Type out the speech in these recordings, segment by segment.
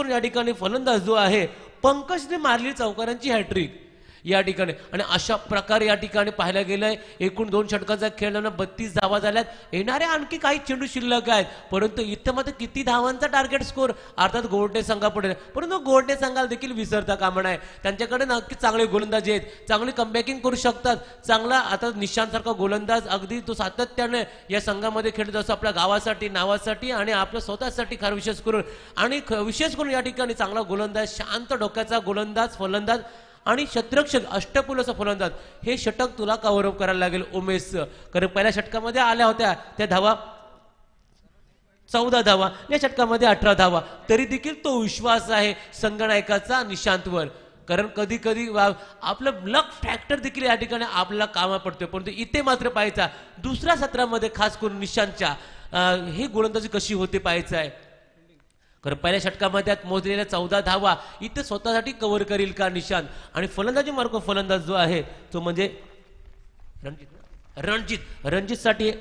करून या ठिकाणी फलंदाज जो आहे पंकजने मारली चौकारांची हॅट्रिक या ठिकाणी. आणि अशा प्रकारे या ठिकाणी पाहायला गेलंय एकूण 2 षटकांचा खेळ 32 धावा झाल्यात. येणाऱ्या आणखी काही चेंडू शिल्लक आहेत, परंतु इथं मात्र किती धावांचा टार्गेट स्कोर अर्थात गोरटे संघापुढे, परंतु गोरटे संघाला देखील विसरता कामा नये. त्यांच्याकडे नक्कीच चांगले गोलंदाज आहेत, चांगली कमबॅकिंग करू शकतात. चांगला आता निशांतसारखा गोलंदाज अगदी तो सातत्याने या संघामध्ये खेळत असतो आपल्या गावासाठी, नावासाठी आणि आपल्या स्वतःसाठी खरं विशेष करून. आणि विशेष करून या ठिकाणी चांगला गोलंदाज, शांत डोक्याचा गोलंदाज, फलंदाज आणि क्षेत्ररक्षक अष्टपुल असा फलंदाज. हे षटक तुला कव्हर अप करायला लागेल उमेश, कारण पहिल्या षटकामध्ये आल्या होत्या त्या धावा 14 धावा, या षटकामध्ये 18 धावा. तरी देखील तो विश्वास आहे संघनायकाचा निशांतवर, कारण कधी कधी आपलं लक फॅक्टर देखील या ठिकाणी आपल्याला कामा पडतोय. परंतु इथे मात्र पाहायचा दुसऱ्या सत्रामध्ये खास करून निशांतच्या हे गोलंदाजी कशी होते पाहायचं आहे. कारण पहिल्या षटकामध्ये मोजलेल्या 14 धावा इथे स्वतःसाठी कव्हर करील का निशांत. आणि फलंदाजी मार्ग फलंदाज जो आहे तो म्हणजे रणजित साठी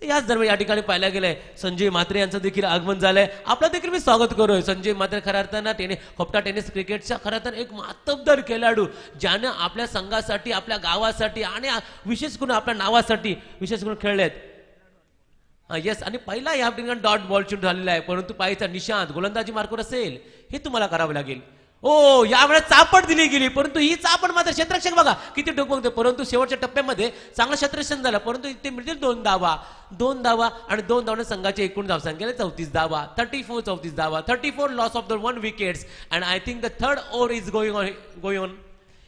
याच दरम्यान या ठिकाणी पाहायला गेलंय संजय म्हात्रे यांचं देखील आगमन झालंय. आपलं देखील मी स्वागत करूय. संजय म्हात्रे खऱ्या अर्थानं खोपटा टेनिस क्रिकेटच्या खऱ्या अर्थानं एक मातब्बर खेळाडू, ज्याने आपल्या संघासाठी, आपल्या गावासाठी आणि विशेष करून आपल्या नावासाठी विशेष करून खेळलेत. येस, आणि पहिला या ठिकाणी डॉट बॉल चेंडू झालेला आहे, परंतु पाहायचा निशांत गोलंदाजी मार्कवर असेल हे तुम्हाला करावं लागेल. ओ यावेळेस चापट दिली गेली, परंतु ही चापट मात्र क्षेत्ररक्षक बघा किती डोकबगते. परंतु शेवटच्या टप्प्यामध्ये चांगलं क्षेत्ररक्षण झालं, परंतु इथे मिळतील 2 धावा आणि 2 धावाने संघाची एकूण धावसंख्या 34 धावा. 34 धावा, 34 loss of the 1 wickets and I think the third over is going on.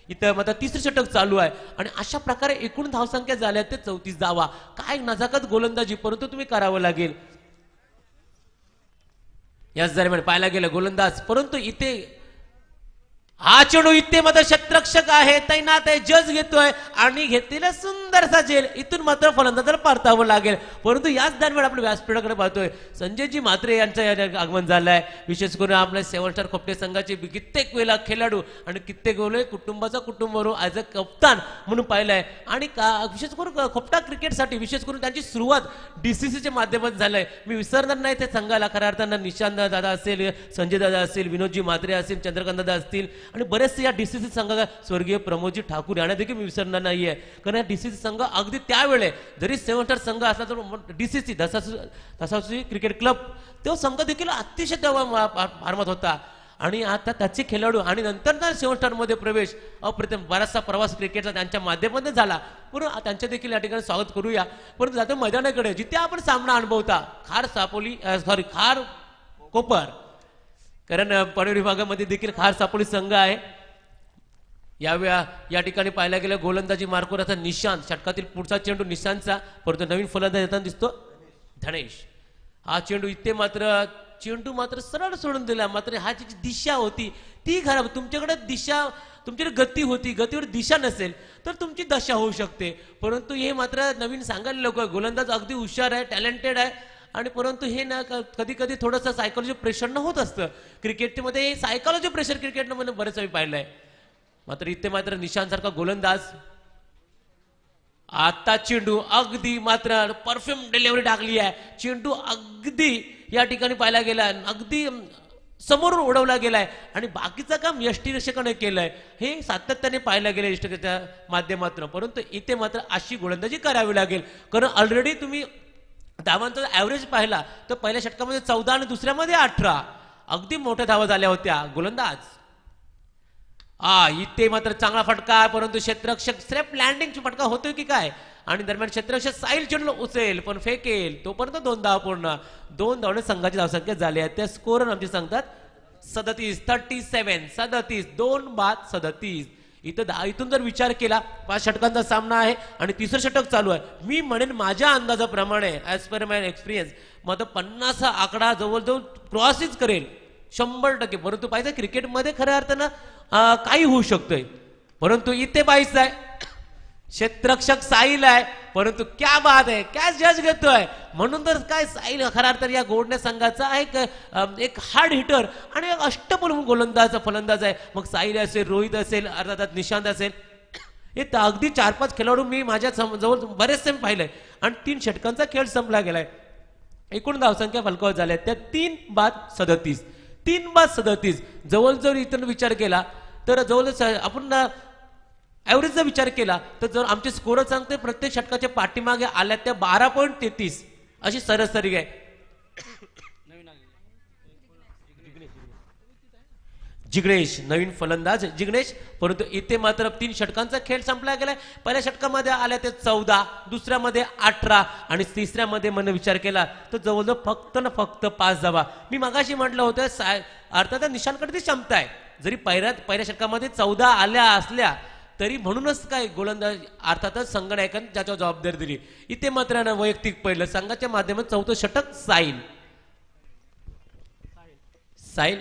इथं मात्र तिसरे षटक चालू आहे आणि अशा प्रकारे एकूण धावसंख्या झाल्या ते 34 धावा. काय नजाकत गोलंदाजी, परंतु तुम्ही करावं लागेल. याच दरम्यान पाहायला गेलं गोलंदाज, परंतु इथे हा चेंडू इथे मात्र क्षेत्ररक्षक आहे तैनात आहे, जज घेतोय आणि घेतलेला सुंदरसा झेल. इथून मात्र फलंदाजाला परतावं लागेल. परंतु याच दरम्यान आपण व्यासपीठाकडे पाहतोय संजयजी म्हात्रे यांचं आगमन झालंय. विशेष करून आपल्या 7 स्टार खोपटे संघाचे कित्येक वेळा खेळाडू आणि कित्येक वेळे कुटुंबाचा कुटुंब ॲज अ कप्तान म्हणून पाहिलंय. आणि विशेष करून खोपटा क्रिकेटसाठी विशेष करून त्यांची सुरुवात DCCच्या माध्यमातून झालंय. मी विसरणार नाही ते संघाला खऱ्या अर्थानं निशांत दादा असेल, संजय दादा असेल, विनोदजी म्हात्रे असतील, चंद्रकांत दादा असतील आणि बरेचसे या DCC संघाला स्वर्गीय प्रमोदजी ठाकूर यांना देखील मी विसरणार नाहीये. कारण या DCC संघ अगदी त्यावेळे जरी 7 स्टार संघ असला तर DCC दसावसी क्रिकेट क्लब तो संघ देखील अतिशय तेव्हा फार्मात होता. आणि आता त्याचे खेळाडू आणि नंतर 7 स्टार मध्ये प्रवेश अप्रतिम बराचसा प्रवास क्रिकेटचा त्यांच्या माध्यमातून झाला. म्हणून त्यांच्या देखील या ठिकाणी स्वागत करूया. परंतु जातो मैदानाकडे जिथे आपण सामना अनुभवता खार कोपर, कारण पनवेल विभागामध्ये देखील खार सापोली संघ आहे. या ठिकाणी पाहायला गेलं गोलंदाजी मार्कवर आता निशांत, षटकातील पुढचा चेंडू निशांतचा, परंतु नवीन फलंदाज येताना दिसतो धनेश. हा चेंडू मात्र सरळ सोडून दिला. मात्र हा जी दिशा होती ती खराब. तुमच्याकडे तुमच्याकडे गती होती, गतीवर दिशा नसेल तर तुमची दशा होऊ शकते. परंतु हे मात्र नवीन सांगायला लोक गोलंदाज अगदी हुशार आहे, टॅलेंटेड आहे. आणि परंतु हे ना कधी कधी थोडंसं सायकोलॉजी प्रेशर न होत असतं क्रिकेटमध्ये. सायकोलॉजी प्रेशर क्रिकेटमध्ये बरेच वेळी पाहिलंय. मात्र इथे मात्र निशांत सारखा गोलंदाज, आता चेंडू अगदी मात्र परफ्यूम डिलिव्हरी टाकली आहे. चेंडू अगदी या ठिकाणी पाहायला गेला, अगदी समोरून उडवला गेलाय आणि बाकीचं काम यष्टीरक्षकाने केलंय. हे सातत्याने पाहायला गेलं यष्टीच्या माध्यमातून. परंतु इथे मात्र अशी गोलंदाजी करावी लागेल, कारण ऑलरेडी तुम्ही धावांचा ऍव्हरेज पाहिला तर पहिल्या षटकामध्ये 14 आणि दुसऱ्यामध्ये 18 अगदी मोठ्या धावा झाल्या होत्या. गोलंदाज इथे मात्र चांगला फटका, परंतु क्षेत्ररक्षक स्रेप लँडिंगचा फटका होतोय की काय. आणि दरम्यान क्षेत्ररक्षक साईल चेंडू उचलेल पण फेकेल, तोपर्यंत 2 धावा पूर्ण. 2 धावणे संघाची धावसंख्या झाली आहे. त्या स्कोर आमचे सांगतात 37 2 बाद 37. इथून जर विचार केला 5 षटकांचा सामना आहे आणि तिसरं षटक चालू आहे. मी म्हणेन माझ्या अंदाजाप्रमाणे ऍज पर माय एक्सपिरियन्स मात्र 50 हा आकडा जवळजवळ क्रॉसच करेल 100%. परंतु पाहिजे क्रिकेटमध्ये खऱ्या अर्थानं काही होऊ शकतंय. परंतु इथे पाहिजे आहे क्षेत्ररक्षक साईल आहे, परंतु क्या बात आहे, क्या जज घेतोय. म्हणून तर काय साईल खऱ्या अर्थानं या गोडण्या संघाचा एक हार्ड हिटर आणि एक अष्टपल गोलंदाज फलंदाज आहे. मग साईल असेल, रोहित असेल, अर्थात निशांत असेल, हे अगदी 4-5 खेळाडू मी माझ्या जवळ बरेचसे पाहिलंय. आणि 3 षटकांचा खेळ संपला गेलाय. एकूण धावसंख्या फलकावर झाल्या त्या 3 बाद 37. 3 बाद 37 जवळजवळ इथं विचार केला तर जवळ आपण ॲव्हरेजचा विचार केला तर जर आमचे स्कोर सांगते प्रत्येक षटकाच्या पाठीमागे आल्या त्या 12.33 अशी सरासरी आहे. जिग्नेश नवीन फलंदाज जिग्नेश, परंतु इथे मात्र 3 षटकांचा खेळ संपला गेलाय. पहिल्या षटकामध्ये आल्या ते 14, दुसऱ्यामध्ये 18 आणि तिसऱ्यामध्ये मन विचार केला तर जवळजवळ फक्त ना फक्त 5 धावा. मी मगाशी म्हटलं होतं अर्थात निशांकडे ती क्षमता आहे. जरी पहिल्या षटकामध्ये 14 आल्या असल्या तरी म्हणूनच काय गोलंदाज अर्थातच संघनायकांनी ज्याच्यावर जबाबदारी दिली. इथे मात्र वैयक्तिक पहिलं संघाच्या माध्यमातून 4थं षटक साहिल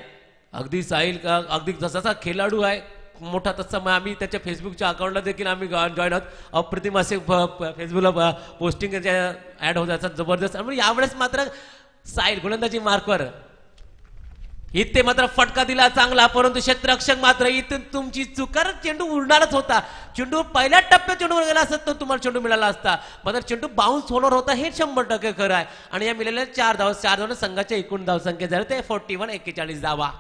अगदी साहिल का अगदी जसा खेळाडू आहे मोठा तसा आम्ही त्याच्या फेसबुकच्या अकाउंटला देखील आम्ही जॉईन आहोत. अप्रतिम असे फेसबुकला पोस्टिंग ऍड होत असतात जबरदस्त. आणि यावेळेस मात्र साहिल गोलंदाजी मार्कवर इथे मात्र फटका दिला चांगला, परंतु क्षेत्ररक्षक मात्र इथून तुमची चुकार चेंडू उडणारच होता. चेंडू पहिल्या टप्प्यात चेंडूवर गेला असत तर तुम्हाला चेंडू मिळाला असता. मात्र चेंडू बाउन्स होणार होता हे 100% खरं आहे. आणि या मिळालेल्या 4 धावा संघाच्या एकूण धावसंख्या झाली ते 41 धावा.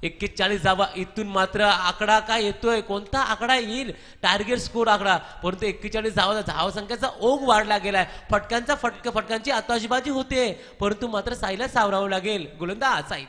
41 धावा. इथून मात्र आकडा काय येतोय, कोणता आकडा येईल, टार्गेट स्कोर आकडा, परंतु 41 धावसंख्येचा ओघ वाढला गेलाय. फटक्यांची आतषबाजी होते, परंतु मात्र साईला सावरावं लागेल. गोलंदाज साई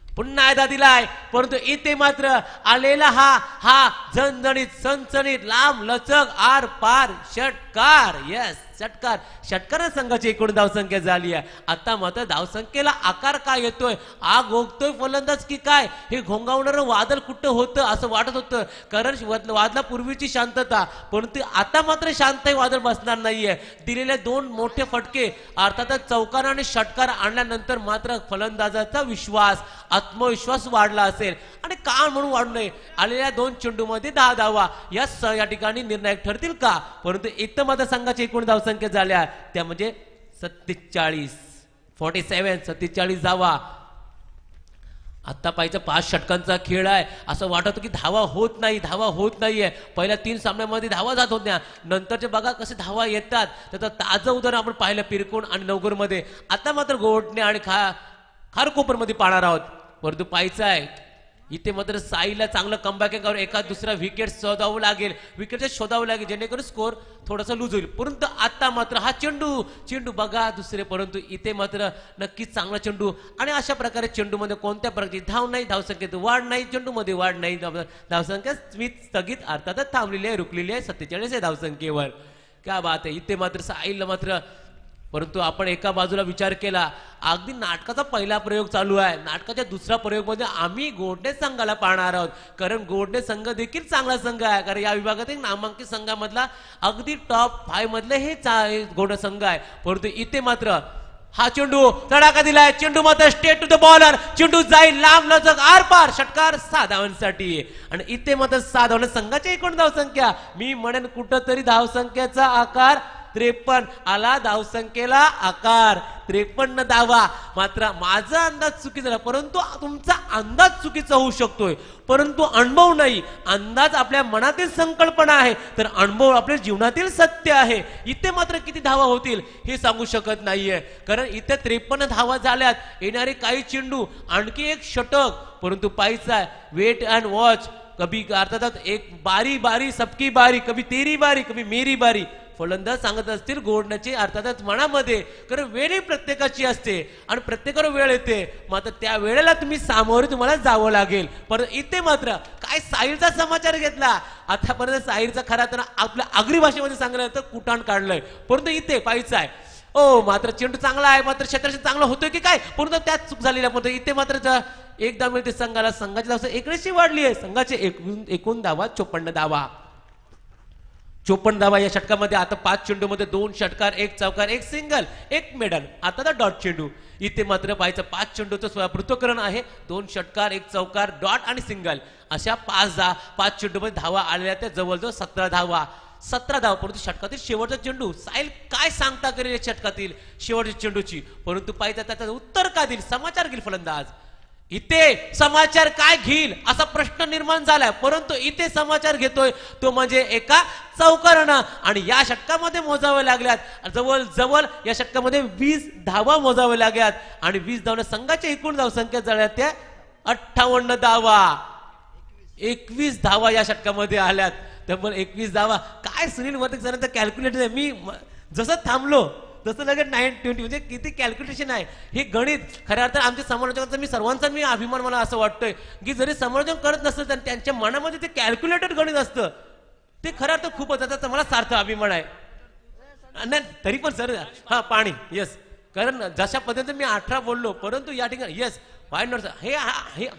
पुन्हा एकदा दिलाय, परंतु इथे मात्र आलेला हा झणझणीत सनसणीत लांब लचक आर पार षटकार. यस षटकार संघाची एकूण धावसंख्या झाली आहे. आता मात्र धावसंख्येला आकार काय येतोय, आग ओघतोय फलंदाज की काय, हे घोंगावणारं वादळ कुठं होतं असं वाटत होतं. कारण वादला पूर्वीची शांतता, परंतु आता मात्र शांत वादळ बसणार नाहीये. दिलेले 2 मोठे फटके अर्थातच चौकार आणि षटकार आणल्यानंतर मात्र फलंदाजाचा आत्मविश्वास वाढला असेल. आणि का म्हणून वाढू नये, आलेल्या 2 चेंडूमध्ये 10 धावा या ठिकाणी निर्णायक ठरतील का. परंतु इथं मात्र संघाची एकूण धावसंख्या झाल्या त्या म्हणजे 47 धावा. आता पाहिजे 5 षटकांचा खेळ आहे, असं वाटत की धावा होत नाहीये. पहिल्या 3 सामन्यामध्ये धावा जात होत्या, नंतरचे बघा कसे धावा येतात. त्याचं ताजं उदाहरण आपण पाहिलं पिरकोण आणि नवगरमध्ये. आता मात्र गोवटणे आणि खारकोपरमध्ये पाहणार आहोत. परंतु पाहायचं आहे इथे मात्र साईला चांगलं कमबॅक करून एका दुसरा विकेट शोधावं लागेल जेणेकरून स्कोर थोडासा लूज होईल. परंतु आता मात्र हा चेंडू बघा दुसरे, परंतु इथे मात्र नक्कीच चांगला चेंडू. आणि अशा प्रकारे चेंडूमध्ये कोणत्या प्रकारची धाव नाही, धावसंख्येत वाढ नाही, चेंडूमध्ये वाढ नाही, धावसंख्या स्थगित अर्थातच थांबलेली आहे, रुकलेली आहे 47 आहे धावसंख्येवर. क्या बात आहे. इथे मात्र साईला मात्र, परंतु आपण एका बाजूला विचार केला, अगदी नाटकाचा पहिला प्रयोग चालू आहे, नाटकाच्या दुसऱ्या प्रयोगमध्ये आम्ही गोडणे संघाला पाहणार आहोत. कारण गोडणे संघ देखील चांगला संघ आहे, कारण या विभागात एक नामांकित संघामधला अगदी टॉप 5 मधले हे गोडणे संघ आहे. परंतु इथे मात्र हा चेंडू तडाखा दिलाय, चेंडू मात्र स्टेट टू द बॉलर, चेंडू जाईल लांब लचक आर पार षटकार 6 धावांसाठी. आणि इथे मात्र 6 धावा संघाची एकूण धावसंख्या, मी म्हणेन कुठंतरी धावसंख्येचा आकार 53 आला, धावसंख्येला आकार 53 धावा. मात्र माझा अंदाज चुकीचा झाला, परंतु तुमचा अंदाज चुकीचा होऊ शकतोय, परंतु अनुभव नाही. अंदाज आपल्या मनातील संकल्पना आहे, तर अनुभव आपल्या जीवनातील सत्य आहे. इथे मात्र किती धावा होतील हे सांगू शकत नाहीये, कारण इथे 53 धावा झाल्यात. येणारे काही चेंडू, आणखी एक षटक, परंतु पाहायचा वेट अँड वॉच. कभी अर्थात एक बारी सबकी बारी, कभी तेरी बारी कभी मेरी बारी. फलंदाज सांगत असतील गोडण्याची अर्थातच मनामध्ये, कारण वेळ प्रत्येकाची असते आणि प्रत्येकावर वेळ येते. मात्र त्या वेळेला तुम्हाला जावं लागेल. परंतु इथे मात्र काय साहिलचा समाचार घेतला, आतापर्यंत साहिलचा खरा तर आपल्या आगरी भाषेमध्ये सांगलं तर कुटाण काढलंय. परंतु इथे पाहायचं आहे मात्र चेंडू चांगला आहे, मात्र क्षेत्ररक्षण चांगलं होतोय की काय, परंतु त्यात चूक झालेली आहे. परंतु इथे मात्र एकदा मिळते संघाला, संघाची धाव 19 वाढली आहे. संघाचे एकूण धावा 54 धावा. 54 धावा या षटकामध्ये. आता 5 चेंडूमध्ये 2 षटकार, 1 चौकार, 1 सिंगल, 1 मेडल. आता तर डॉट चेंडू. इथे मात्र पाहायचं 5 चेंडूचं पृथक्करण आहे, 2 षटकार, 1 चौकार, डॉट आणि सिंगल अशा 5 चेंडूमध्ये धावा आलेल्या त्या जवळजवळ 17 धावा. परंतु षटकातील शेवटचा चेंडू, साहिल काय सांगता करेल षटकातील शेवटच्या चेंडूची, परंतु पाहिजे त्याचं उत्तर का देईल, समाचार घेईल फलंदाज. इथे समाचार काय घेईल असा प्रश्न निर्माण झालाय, परंतु इथे समाचार घेतोय तो म्हणजे एका चौकारानं. आणि या षटकामध्ये मोजावे लागल्यात जवळ जवळ या षटकामध्ये 20 धावा मोजावे लागल्यात आणि 20 धावण्या संघाच्या एकूण धावसंख्या झाल्या त्या 58 धावा. 21 धावा या षटकामध्ये आल्यात. त्यामुळे 21 धावा काय सुनील वर्तक सरांचं कॅल्क्युलेटर आहे. मी जसं थांबलो तसं लगेच 920 म्हणजे किती कॅल्क्युलेशन आहे हे गणित. खऱ्या अर्थात आमच्या समालोचकांचा मी सर्वांचा मी अभिमान मला असं वाटतोय की जरी समालोचन करत नसतं तर त्यांच्या मनामध्ये ते कॅल्क्युलेटेड गणित असतं ते खऱ्या अर्थात खूपच. त्याचा मला सार्थ अभिमान आहे. नाही तरी पण सर हा पाणी येस, कारण जशा पद्धतीने मी 18 बोललो परंतु या ठिकाणी येस वाय नॉट हे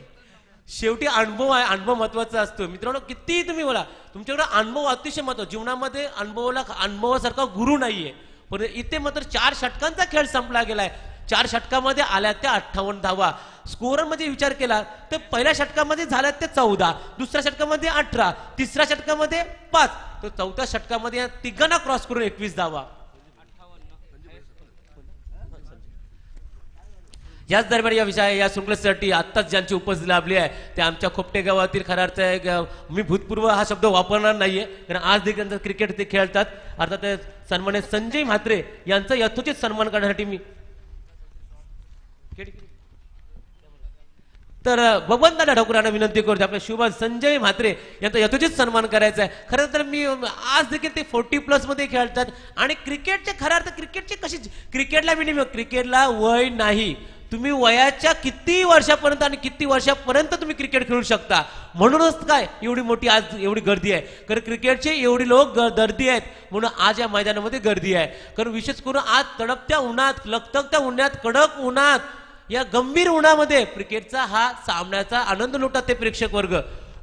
शेवटी अनुभव आहे. अनुभव महत्वाचा असतो मित्रांनो. कितीही तुम्ही बोला तुमच्याकडे अनुभव अतिशय महत्वाचा. जीवनामध्ये अनुभवासारखा गुरु नाहीये. पण इथे मात्र 4 षटकांचा खेळ संपला गेलाय. 4 षटकामध्ये आल्या त्या 58 धावा. स्कोअर मध्ये विचार केला तर पहिल्या षटकामध्ये झाल्या त्या 14, दुसऱ्या षटकामध्ये 18, तिसऱ्या षटकामध्ये 5, तर चौथ्या षटकामध्ये तिघांना क्रॉस करून 21 धावा. याच दरम्यान या शृंखलेसाठी आत्ताच ज्यांची उपस्थिती लाभली आहे ते आमच्या खोपटे गावातील खरा अर्थ आहे. मी भूतपूर्व हा शब्द वापरणार नाहीये कारण आज देखील क्रिकेट ते खेळतात. अर्थात सन्मान्य संजय म्हात्रे यांचा यथोचित सन्मान करण्यासाठी मी तर बबनदादा ठाकूरांना विनंती करतो आपल्या शुभान संजय म्हात्रे यांचा यथोचित सन्मान करायचा आहे. खरं तर मी आज देखील ते 40+ मध्ये खेळतात आणि क्रिकेटचे खरा अर्थ क्रिकेटचे कशी क्रिकेटला मिनिमम क्रिकेटला वय नाही. तुम्ही वयाच्या किती वर्षापर्यंत आणि किती वर्षापर्यंत तुम्ही क्रिकेट खेळू शकता. म्हणूनच काय एवढी मोठी आज एवढी गर्दी आहे. कारण क्रिकेटचे एवढी लोक गर्दी आहेत म्हणून आज या मैदानामध्ये गर्दी आहे. कारण विशेष करून आज तडपत्या उन्हात लखतकत्या उन्हात कडक उन्हात या गंभीर उन्हामध्ये क्रिकेटचा हा सामन्याचा आनंद लुटतात ते प्रेक्षक वर्ग.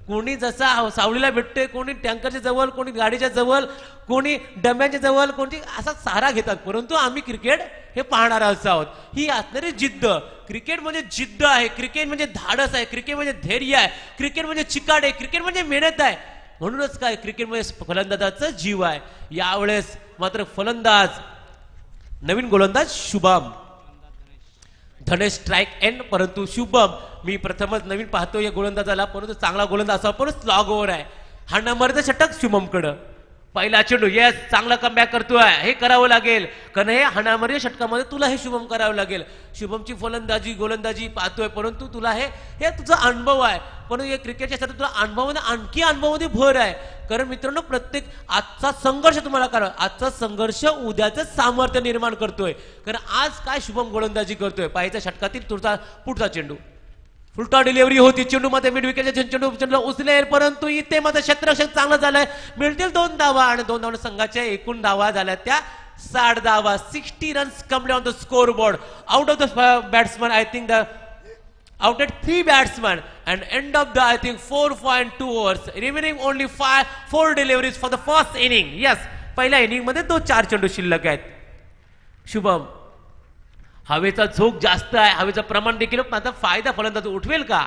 कोणी जसा सावलीला भेटते, कोणी टँकरच्या जवळ, कोणी गाडीच्या जवळ, कोणी डब्यांच्या जवळ, कोणी असा सहारा घेतात. परंतु आम्ही क्रिकेट हे पाहणार आहोत. ही असणारी जिद्द. क्रिकेट म्हणजे जिद्द आहे, क्रिकेट म्हणजे धाडस आहे, क्रिकेट म्हणजे धैर्य आहे, क्रिकेट म्हणजे चिकाट आहे, क्रिकेट म्हणजे मेहनत आहे. म्हणूनच काय क्रिकेट म्हणजे फलंदाजाचा जीव आहे. यावेळेस मात्र फलंदाज नवीन गोलंदाज शुभम धनेश स्ट्राइक एंड. परंतु शुभम मी प्रथमच नवीन पाहतो या गोलंदाजाला, परंतु चांगला गोलंदाज असा पण स्लॉग ओव्हर आहे. हा नंबरचं षटक शुभमकडं. पहिला चेंडू येस चांगला कमबॅक करतोय. हे करावं लागेल कारण हे हाणामारी षटकामध्ये तुला हे शुभम करावं लागेल. शुभमची फलंदाजी गोलंदाजी पाहतोय परंतु तुला हे तुझा अनुभव आहे. पण हे क्रिकेटच्या साठी तुला अनुभवामध्ये आणखी अनुभवामध्ये भर आहे. कारण मित्रांनो प्रत्येक आजचा संघर्ष तुम्हाला करा. आजचा संघर्ष उद्याचं सामर्थ्य निर्माण करतोय. कारण आज काय शुभम गोलंदाजी करतोय. पाहिजे षटकातील तुझा पुढचा चेंडू फुलटा डिलिव्हरी होती. चेंडू मध्ये मिड विकेटच्या चेंडू उचलेल परंतु इथे मध्ये क्षेत्ररक्षक चांगलं झालंय. मिळतील 2 धावा आणि 2 धावा संघाच्या एकूण धावा झाल्या त्या 60 धावा. 60 runs complete on the score board. Out of the batsman I think the outed 3 batsmen and end of the I think 4.2 overs remaining only 4 deliveries for the first inning. Yes, पहिल्या इनिंग मध्ये 4 चेंडू शिल्लक आहेत. शुभम हवेचा झोक जास्त आहे. हवेचं प्रमाण देखील मात्र फायदा फलंदाज उठवेल का.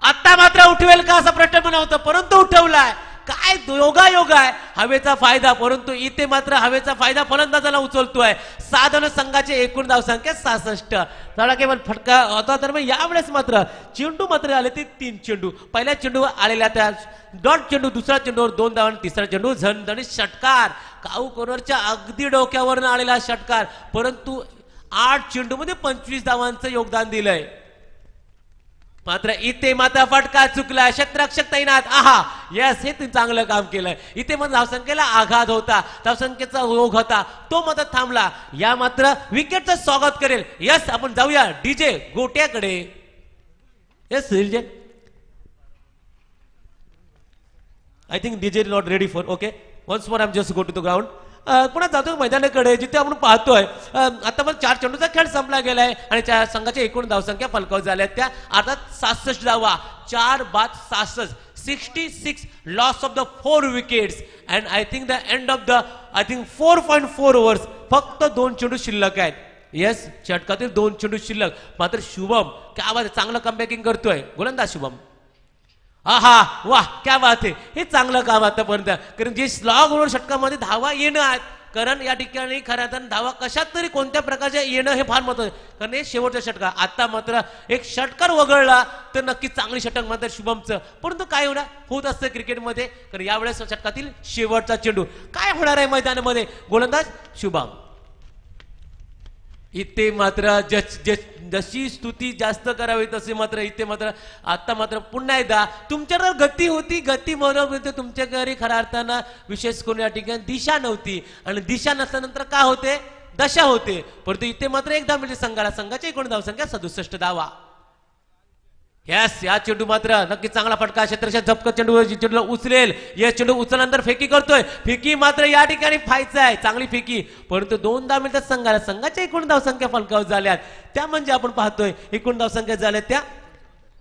आता मात्र उठवेल का असा प्रश्न पण होता परंतु उठवलाय. काय योगायोग आहे. हवेचा फायदा परंतु इथे मात्र हवेचा फायदा फलंदाजाला उचलतोय. 6 धाव संघाची एकूण धावसंख्या 66. थोडा केवळ फटका होता तर यावेळेस मात्र चेंडू मात्र आले ते 3 चेंडू. पहिल्या चेंडू आलेल्या त्या डॉट चेंडू, दुसरा चेंडूवर 2 धावा आणि तिसरा चेंडू झणझणीत षटकार. काऊ कोनरच्या अगदी डोक्यावरून आलेला षटकार. परंतु 8 चेंडू मध्ये 25 धावांचं योगदान दिलंय. मात्र इथे मात्र फटका चुकला. क्षेत्ररक्षक तैनात. आहा यस हे चांगलं काम केलंय. इथे मात्र धावसंख्येला आघात होता, धावसंख्येचा ओघ होता, तो मात्र थांबला. या मात्र विकेटचं स्वागत करेल. यस आपण जाऊया डीजे गोट्याकडे. Yes I think DJ not ready for okay once more I am just go to the ground. पुन्हा जातो मैदानाकडे जिथे आपण पाहतोय आता पण 4 चेंडूचा खेळ संपला गेलाय आणि संघाची एकूण धावसंख्या फलकावर झाल्या त्या अर्थात 66 धावा. 4 बाद 66. 66 loss of the 4 wickets and I think the end of the I think 4.4 overs. फक्त 2 चेंडू शिल्लक आहेत. येस षटकातील 2 चेंडू शिल्लक. मात्र शुभम काय आवाज चांगलं कमबॅकिंग करतोय गोलंदाज शुभम. आहा वाह क्या बात आहे. हे चांगलं काम आतापर्यंत कारण जे स्लॉग ओव्हर षटकामध्ये धावा येणं आहेत कारण या ठिकाणी खऱ्या अर्थानं धावा कशात तरी कोणत्या प्रकारच्या येणं हे फार महत्वाचं आहे. कारण हे शेवटचा षटकार आता मात्र एक षटकार वगळला तर नक्की चांगली षटक मात्र शुभमचं. परंतु काय होत असतं क्रिकेटमध्ये, कारण यावेळेस षटकातील शेवटचा चेंडू काय होणार आहे मैदानामध्ये, गोलंदाज शुभम. इथे मात्र जशी स्तुती जास्त करावी तसे मात्र इथे मात्र आता मात्र पुन्हा एकदा तुमच्यावर गती होती, गती म्हणून तुमच्या घरी खऱ्या अर्थानं विशेष करून या ठिकाणी दिशा नव्हती आणि दिशा नसल्यानंतर काय होते, दशा होते. परंतु इथे मात्र एकदा म्हणजे संघाची एकूण धावसंख्या 67 धावा. यस, या चेंडू मात्र नक्की चांगला फटका, क्षेत्रशः झपक चेंडूला उचलेल, या चेंडू उचलल्यानंतर फेकी करतोय, फेकी मात्र या ठिकाणी फायचा आहे, चांगली फेकी. परंतु 2 मिनिटात संघाच्या एकूण धावसंख्या फलकावर झाल्यात त्या म्हणजे आपण पाहतोय एकूण धावसंख्या झाल्या त्या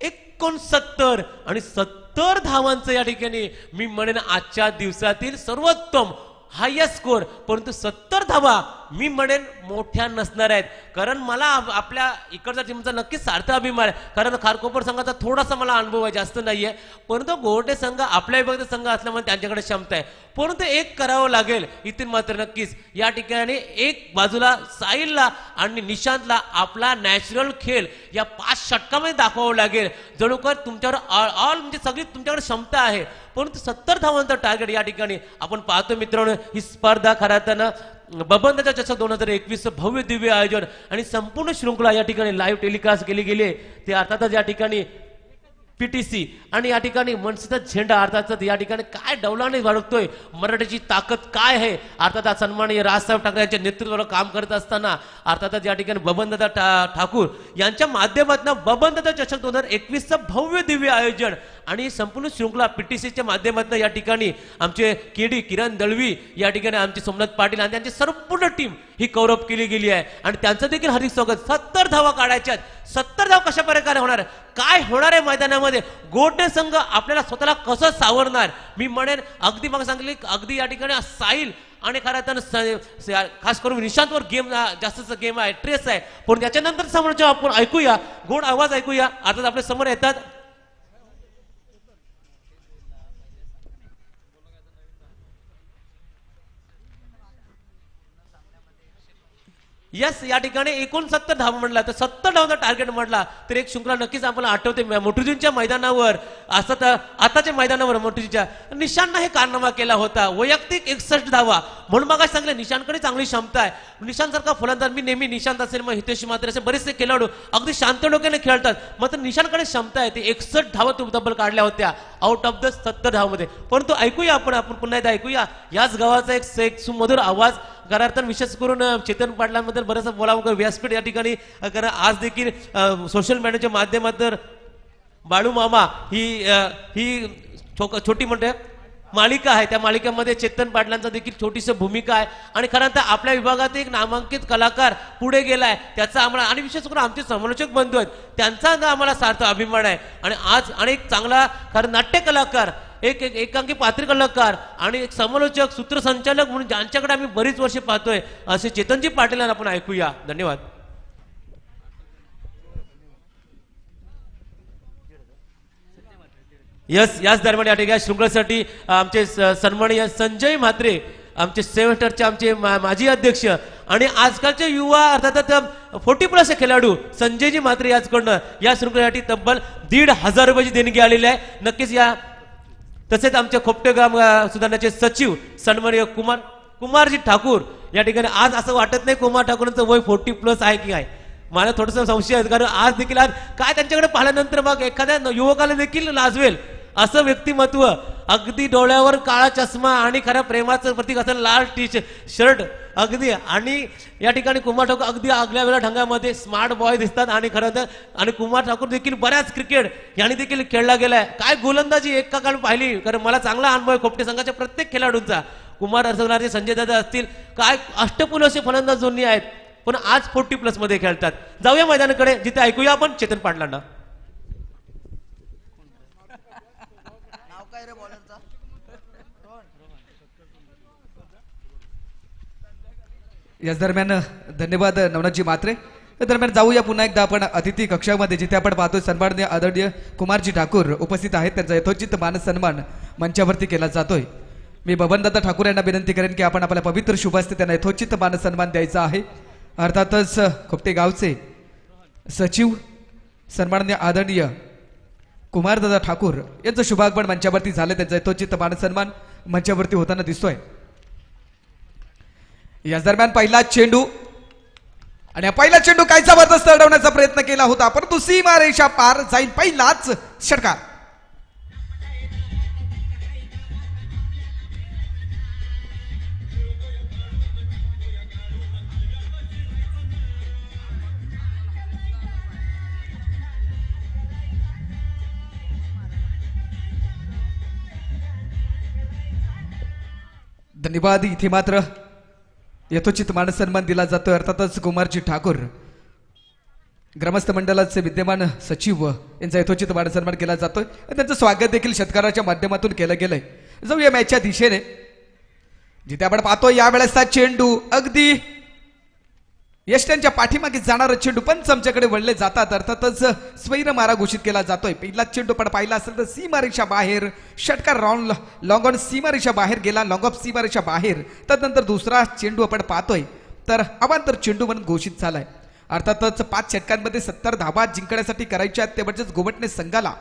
69 आणि 70 धावांचं या ठिकाणी मी म्हणेन आजच्या दिवसातील सर्वोत्तम हायस्ट स्कोर. परंतु 70 धावा मी म्हणेन मोठ्या नसणार आहेत, कारण मला आपल्या इकडच्या टीमचा नक्कीच सार्थ अभिमान आहे. कारण खारकोपर संघाचा थोडासा मला अनुभव आहे, जास्त नाहीये. परंतु गोरटे संघ आपल्या विभागाचा संघ असल्यामुळे त्यांच्याकडे क्षमता आहे. परंतु एक करावं लागेल इथे मात्र नक्कीच या ठिकाणी एक बाजूला साहिलला आणि निशांतला आपला नॅचरल खेळ या 5 षटकामध्ये दाखवावं लागेल. जणू कर तुमच्यावर ऑल म्हणजे सगळी तुमच्याकडे क्षमता आहे. परंतु 70 धावांचं टार्गेट या ठिकाणी आपण पाहतो मित्रांनो. ही स्पर्धा खऱ्या अर्थानं बबनदादा चषक 2021 भव्य दिव्य आयोजन आणि संपूर्ण शृंखला या ठिकाणी लाईव्ह टेलिकास्ट केली गेली. ते अर्थातच या ठिकाणी पीटीसी आणि या ठिकाणी मनसेचा झेंडा अर्थात या ठिकाणी काय डौलाने बाळगतोय, मराठीची ताकद काय आहे. अर्थात सन्माननीय राजसाहेब ठाकरे यांच्या नेतृत्वाला काम करत असताना अर्थातच या ठिकाणी बबनदादा ठाकूर यांच्या माध्यमातून बबनदादा चषक 2021 भव्य दिव्य आयोजन आणि संपूर्ण शृंखला पीटीसीच्या माध्यमातून या ठिकाणी आमचे केडी किरण दळवी या ठिकाणी आमचे सोमनाथ पाटील आणि त्यांची संपूर्ण टीम ही कौरव केली गेली आहे आणि त्यांचं देखील हार्दिक स्वागत. 70 धावा काढायच्यात. 70 धाव कशा प्रकारे होणार, काय होणार आहे मैदानामध्ये, गोरटे संघ आपल्याला स्वतःला कसं सावरणार. मी म्हणेन अगदी मग सांगितले अगदी या ठिकाणी साहिल आणि खऱ्या अर्थानं खास करून निशांतवर गेम जास्तचा गेम आहे, ट्रेस आहे. पण त्याच्यानंतर समोर आपण ऐकूया गोड आवाज ऐकूया. आता आपल्या समोर येतात यस, या ठिकाणी 69 धावा म्हटला तर 70 धावांचा टार्गेट म्हटला तर एक शृंखला नक्कीच आपल्याला आठवते. मोटुजींच्या मैदानावर असं तर आताच्या मैदानावर मोटुजीच्या निशांना हे कारनामा केला होता, वैयक्तिक 61 धावा. म्हणून मग सांगले निशांकडे चांगली क्षमता आहे. निशांत सारखा फलंदाज मी नेहमी निशांत असेल मग हितेश मात्र असे बरेचसे खेळाडू अगदी शांत डोक्याने खेळतात, मात्र निशांकडे क्षमता आहे. ते 61 धावा तब्बल काढल्या होत्या आउट ऑफ द 70 धावामध्ये. परंतु ऐकूया आपण पुन्हा एकदा ऐकूया याच गावाचा एक सुमधुर आवाज. कारण विशेष करून चेतन पाटलांबद्दल बरंच बोलावं व्यासपीठ या ठिकाणी, कारण आज देखील सोशल मीडियाच्या माध्यमातून बाळू मामा ही छोटी म्हणते मालिका आहे, त्या मालिकेमध्ये चेतन पाटलांचा देखील छोटीशी भूमिका आहे. आणि खरं तर आपल्या विभागात एक नामांकित कलाकार पुढे गेलाय त्याचा आम्हाला आणि विशेष करून आमचे समालोचक बंधू आहेत त्यांचा आम्हाला सार्थ अभिमान आहे. आणि आज अनेक चांगला खरं नाट्य कलाकार, एक एकांकी पात्री कलाकार आणि एक समालोचक सूत्रसंचालक म्हणून ज्यांच्याकडे आम्ही बरीच वर्षे पाहतोय असे चेतनजी पाटील आपण ऐकूया. धन्यवाद. याच दरम्यान या ठिकाणी शृंखलेसाठी आमचे सन्माननीय संजय म्हात्रे आमचे सेव्हन्टरचे आमचे माजी अध्यक्ष आणि आजकालचे युवा अर्थात 40+ खेळाडू संजयजी म्हात्रे याचकडनं या शृंखलेसाठी तब्बल 1,500 रुपयाची देणगी आलेली आहे. नक्कीच या तसेच आमचे खोपटे ग्राम सुधारणाचे सचिव सन्माननीय कुमारजी ठाकूर या ठिकाणी आज असं वाटत नाही कुमार ठाकूरांचं वय 40+ आहे की काय, मला थोडंसं संशय आहे. कारण आज देखील आज काय त्यांच्याकडे पाहिल्यानंतर मग एखाद्या युवकाला देखील लाजवेल असं व्यक्तिमत्व, अगदी डोळ्यावर काळा चष्मा आणि खऱ्या प्रेमाचं प्रतीक असं लाल शर्ट अगदी. आणि या ठिकाणी कुमार ठाकूर अगदी आगल्या वेळा ढंगामध्ये स्मार्ट बॉय दिसतात. आणि खरं तर आणि कुमार ठाकूर देखील बऱ्याच क्रिकेट यांनी देखील खेळला गेलाय. काय गोलंदाजी एका काळ पाहिली, कारण मला चांगला अनुभव आहे खोपटे संघाच्या प्रत्येक खेळाडूंचा. कुमार अर्जनाचे संजय दादा असतील, काय अष्टपुल असे फलंदाज दोन्ही आहेत पण आज 40+ मध्ये खेळतात. जाऊया मैदानाकडे जिथे ऐकूया आपण चेतन पाटलांना. याच दरम्यान धन्यवाद नवनाथजी म्हात्रे. या दरम्यान जाऊया पुन्हा एकदा आपण अतिथी कक्षामध्ये जिथे आपण पाहतोय सन्माननीय आदरणीय कुमारजी ठाकूर उपस्थित आहेत. त्यांचा यथोचित मान सन्मान मंचावरती केला जातोय. मी बबनदादा ठाकूर यांना विनंती करेन की आपण आपल्या पवित्र शुभास्ते त्यांना यथोचित मान सन्मान द्यायचा आहे. अर्थातच खोपटे गावचे सचिव सन्माननीय आदरणीय कुमारदादा ठाकूर यांचं शुभागमन मंचावरती झालं. त्यांचा यथोचित मान सन्मान मंचावरती होताना दिसतोय. याच दरम्यान पहिला चेंडू आणि पहिला चेंडू काय जबरदस्त अडवण्याचा प्रयत्न केला होता, परंतु सीमारेषा पार जाईल पहिलाच षटकार. धन्यवाद. इथे मात्र यथोचित मान सन्मान दिला जातोय. अर्थातच कुमारजी ठाकूर ग्रामस्थ मंडळाचे विद्यमान सचिव यांचा यथोचित मान सन्मान केला जातोय. त्यांचं स्वागत देखील षटकाराच्या माध्यमातून केलं गेलंय. जाऊया मॅचच्या दिशेने, जिथे आपण पाहतोय यावेळेसचा चेंडू अगदी यष्ट्यांच्या पाठीमागे जाणारा चेंडू पंच आमच्याकडे वळले जातात. अर्थातच स्वैर मारा घोषित केला जातोय. पहिला चेंडू पण पाहिला असेल तर सीमारेषा बाहेर षटकार राऊंड लॉंग ऑन सीमारेषा बाहेर गेला, लॉंग ऑफ सीमारेषा बाहेर. त्यानंतर दुसरा चेंडू आपण पाहतोय तर अवांतर चेंडू म्हणून घोषित झालाय. अर्थातच 5 षटकांमध्ये 70 धावा जिंकण्यासाठी करायच्या ते म्हणजेच गोवटणे संघाला.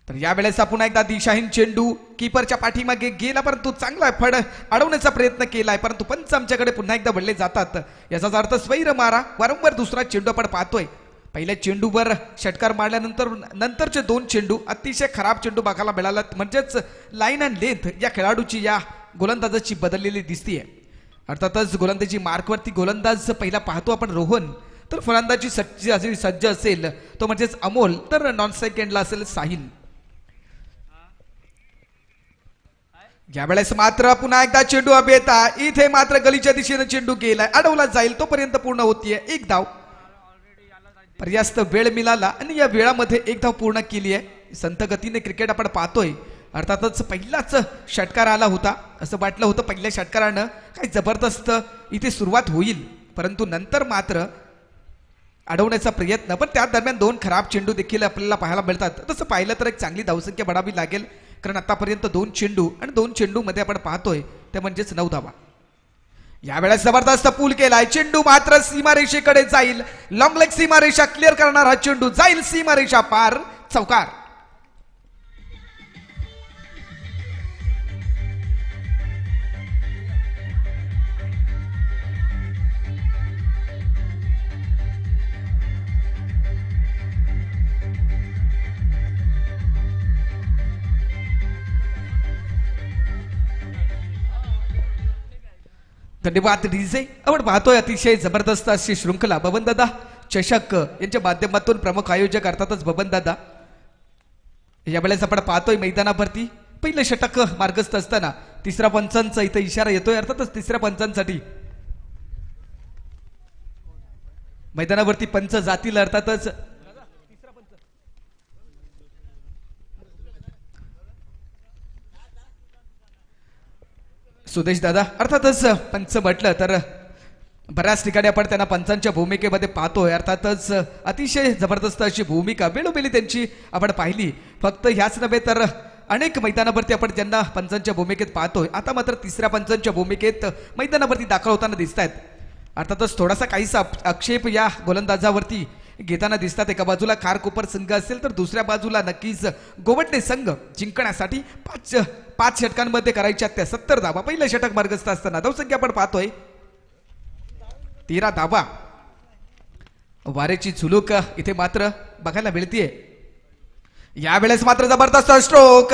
तर यावेळेस पुन्हा एकदा दिशाहीन चेंडू कीपरच्या पाठीमागे गेला, परंतु चांगला फड अडवण्याचा प्रयत्न केलाय, परंतु पंच आमच्याकडे पुन्हा एकदा वळले जातात. याचाच अर्थ स्वैर मारा. वारंवार दुसरा चेंडू आपण पाहतोय. पहिल्या चेंडूवर षटकार मारल्यानंतर नंतरचे 2 चेंडू अतिशय खराब चेंडू बघायला मिळाला. म्हणजेच लाईन अँड लेंथ या खेळाडूची या गोलंदाजाची बदललेली दिसतीये. अर्थातच गोलंदाजी मार्कवरती गोलंदाज पहिला पाहतो आपण रोहन, तर फलंदाजी सज्ज असेल तो म्हणजेच अमोल, तर नॉन सेकंडला असेल साहिल. यावेळेस मात्र पुन्हा एकदा चेंडू अभेता. इथे मात्र गलीच्या दिशेने चेंडू गेलाय, अडवला जाईल तोपर्यंत पूर्ण होतीये 1 धाव. पर्यास्त वेळ मिळाला आणि या वेळामध्ये 1 धाव पूर्ण केली आहे. संत गतीने क्रिकेट आपण पाहतोय. अर्थातच पहिलाच षटकार आला होता, असं वाटलं होतं पहिल्या षटकारानं काही जबरदस्त इथे सुरुवात होईल, परंतु नंतर मात्र अडवण्याचा प्रयत्न. पण त्या दरम्यान 2 खराब चेंडू देखील आपल्याला पाहायला मिळतात. तसं पाहिलं तर एक चांगली धावसंख्या बढावी लागेल, कारण आतापर्यंत 2 चेंडू आणि 2 चेंडू मध्ये आपण पाहतोय ते म्हणजेच 9 धावा. यावेळेस जबरदस्त पूल केलाय. चेंडू मात्र सीमारेषेकडे जाईल. लॉंग लेग सीमारेषा क्लिअर करणार हा चेंडू जाईल सीमारेषा पार, चौकार. धन्यवाद डीजे. आपण पाहतोय अतिशय जबरदस्त अशी शृंखला बबनदादा चषक यांच्या माध्यमातून प्रमुख आयोजक अर्थातच बबनदादा. यावेळेस आपण पाहतोय मैदानावरती पहिलं षटक मार्गस्थ असताना 3रा पंचांचा इथे इशारा येतोय. अर्थातच 3ऱ्या पंचांसाठी मैदानावरती पंच जातील. अर्थातच सुदेश दादा. अर्थातच पंच म्हटलं तर बऱ्याच ठिकाणी आपण त्यांना पंचांच्या भूमिकेमध्ये पाहतोय. अर्थातच अतिशय जबरदस्त अशी भूमिका वेळोवेळी त्यांची आपण पाहिली. फक्त ह्याच नव्हे तर अनेक मैदानावरती आपण ज्यांना पंचांच्या भूमिकेत पाहतोय, आता मात्र 3ऱ्या पंचांच्या भूमिकेत मैदानावरती दाखल होताना दिसत आहेत. अर्थातच थोडासा काहीसा आक्षेप या गोलंदाजावरती घेताना दिसतात. एका बाजूला खारकोपर संघ असेल तर दुसऱ्या बाजूला नक्कीच गोवटणे संघ जिंकण्यासाठी 5 षटकांमध्ये करायच्या त्या 70 धावा. पहिलं षटक मार्गस्थ असताना धावसंख्या आपण पाहतोय 13 धावा. वारेची झुलूक इथे मात्र बघायला मिळतीये. यावेळेस मात्र जबरदस्त स्ट्रोक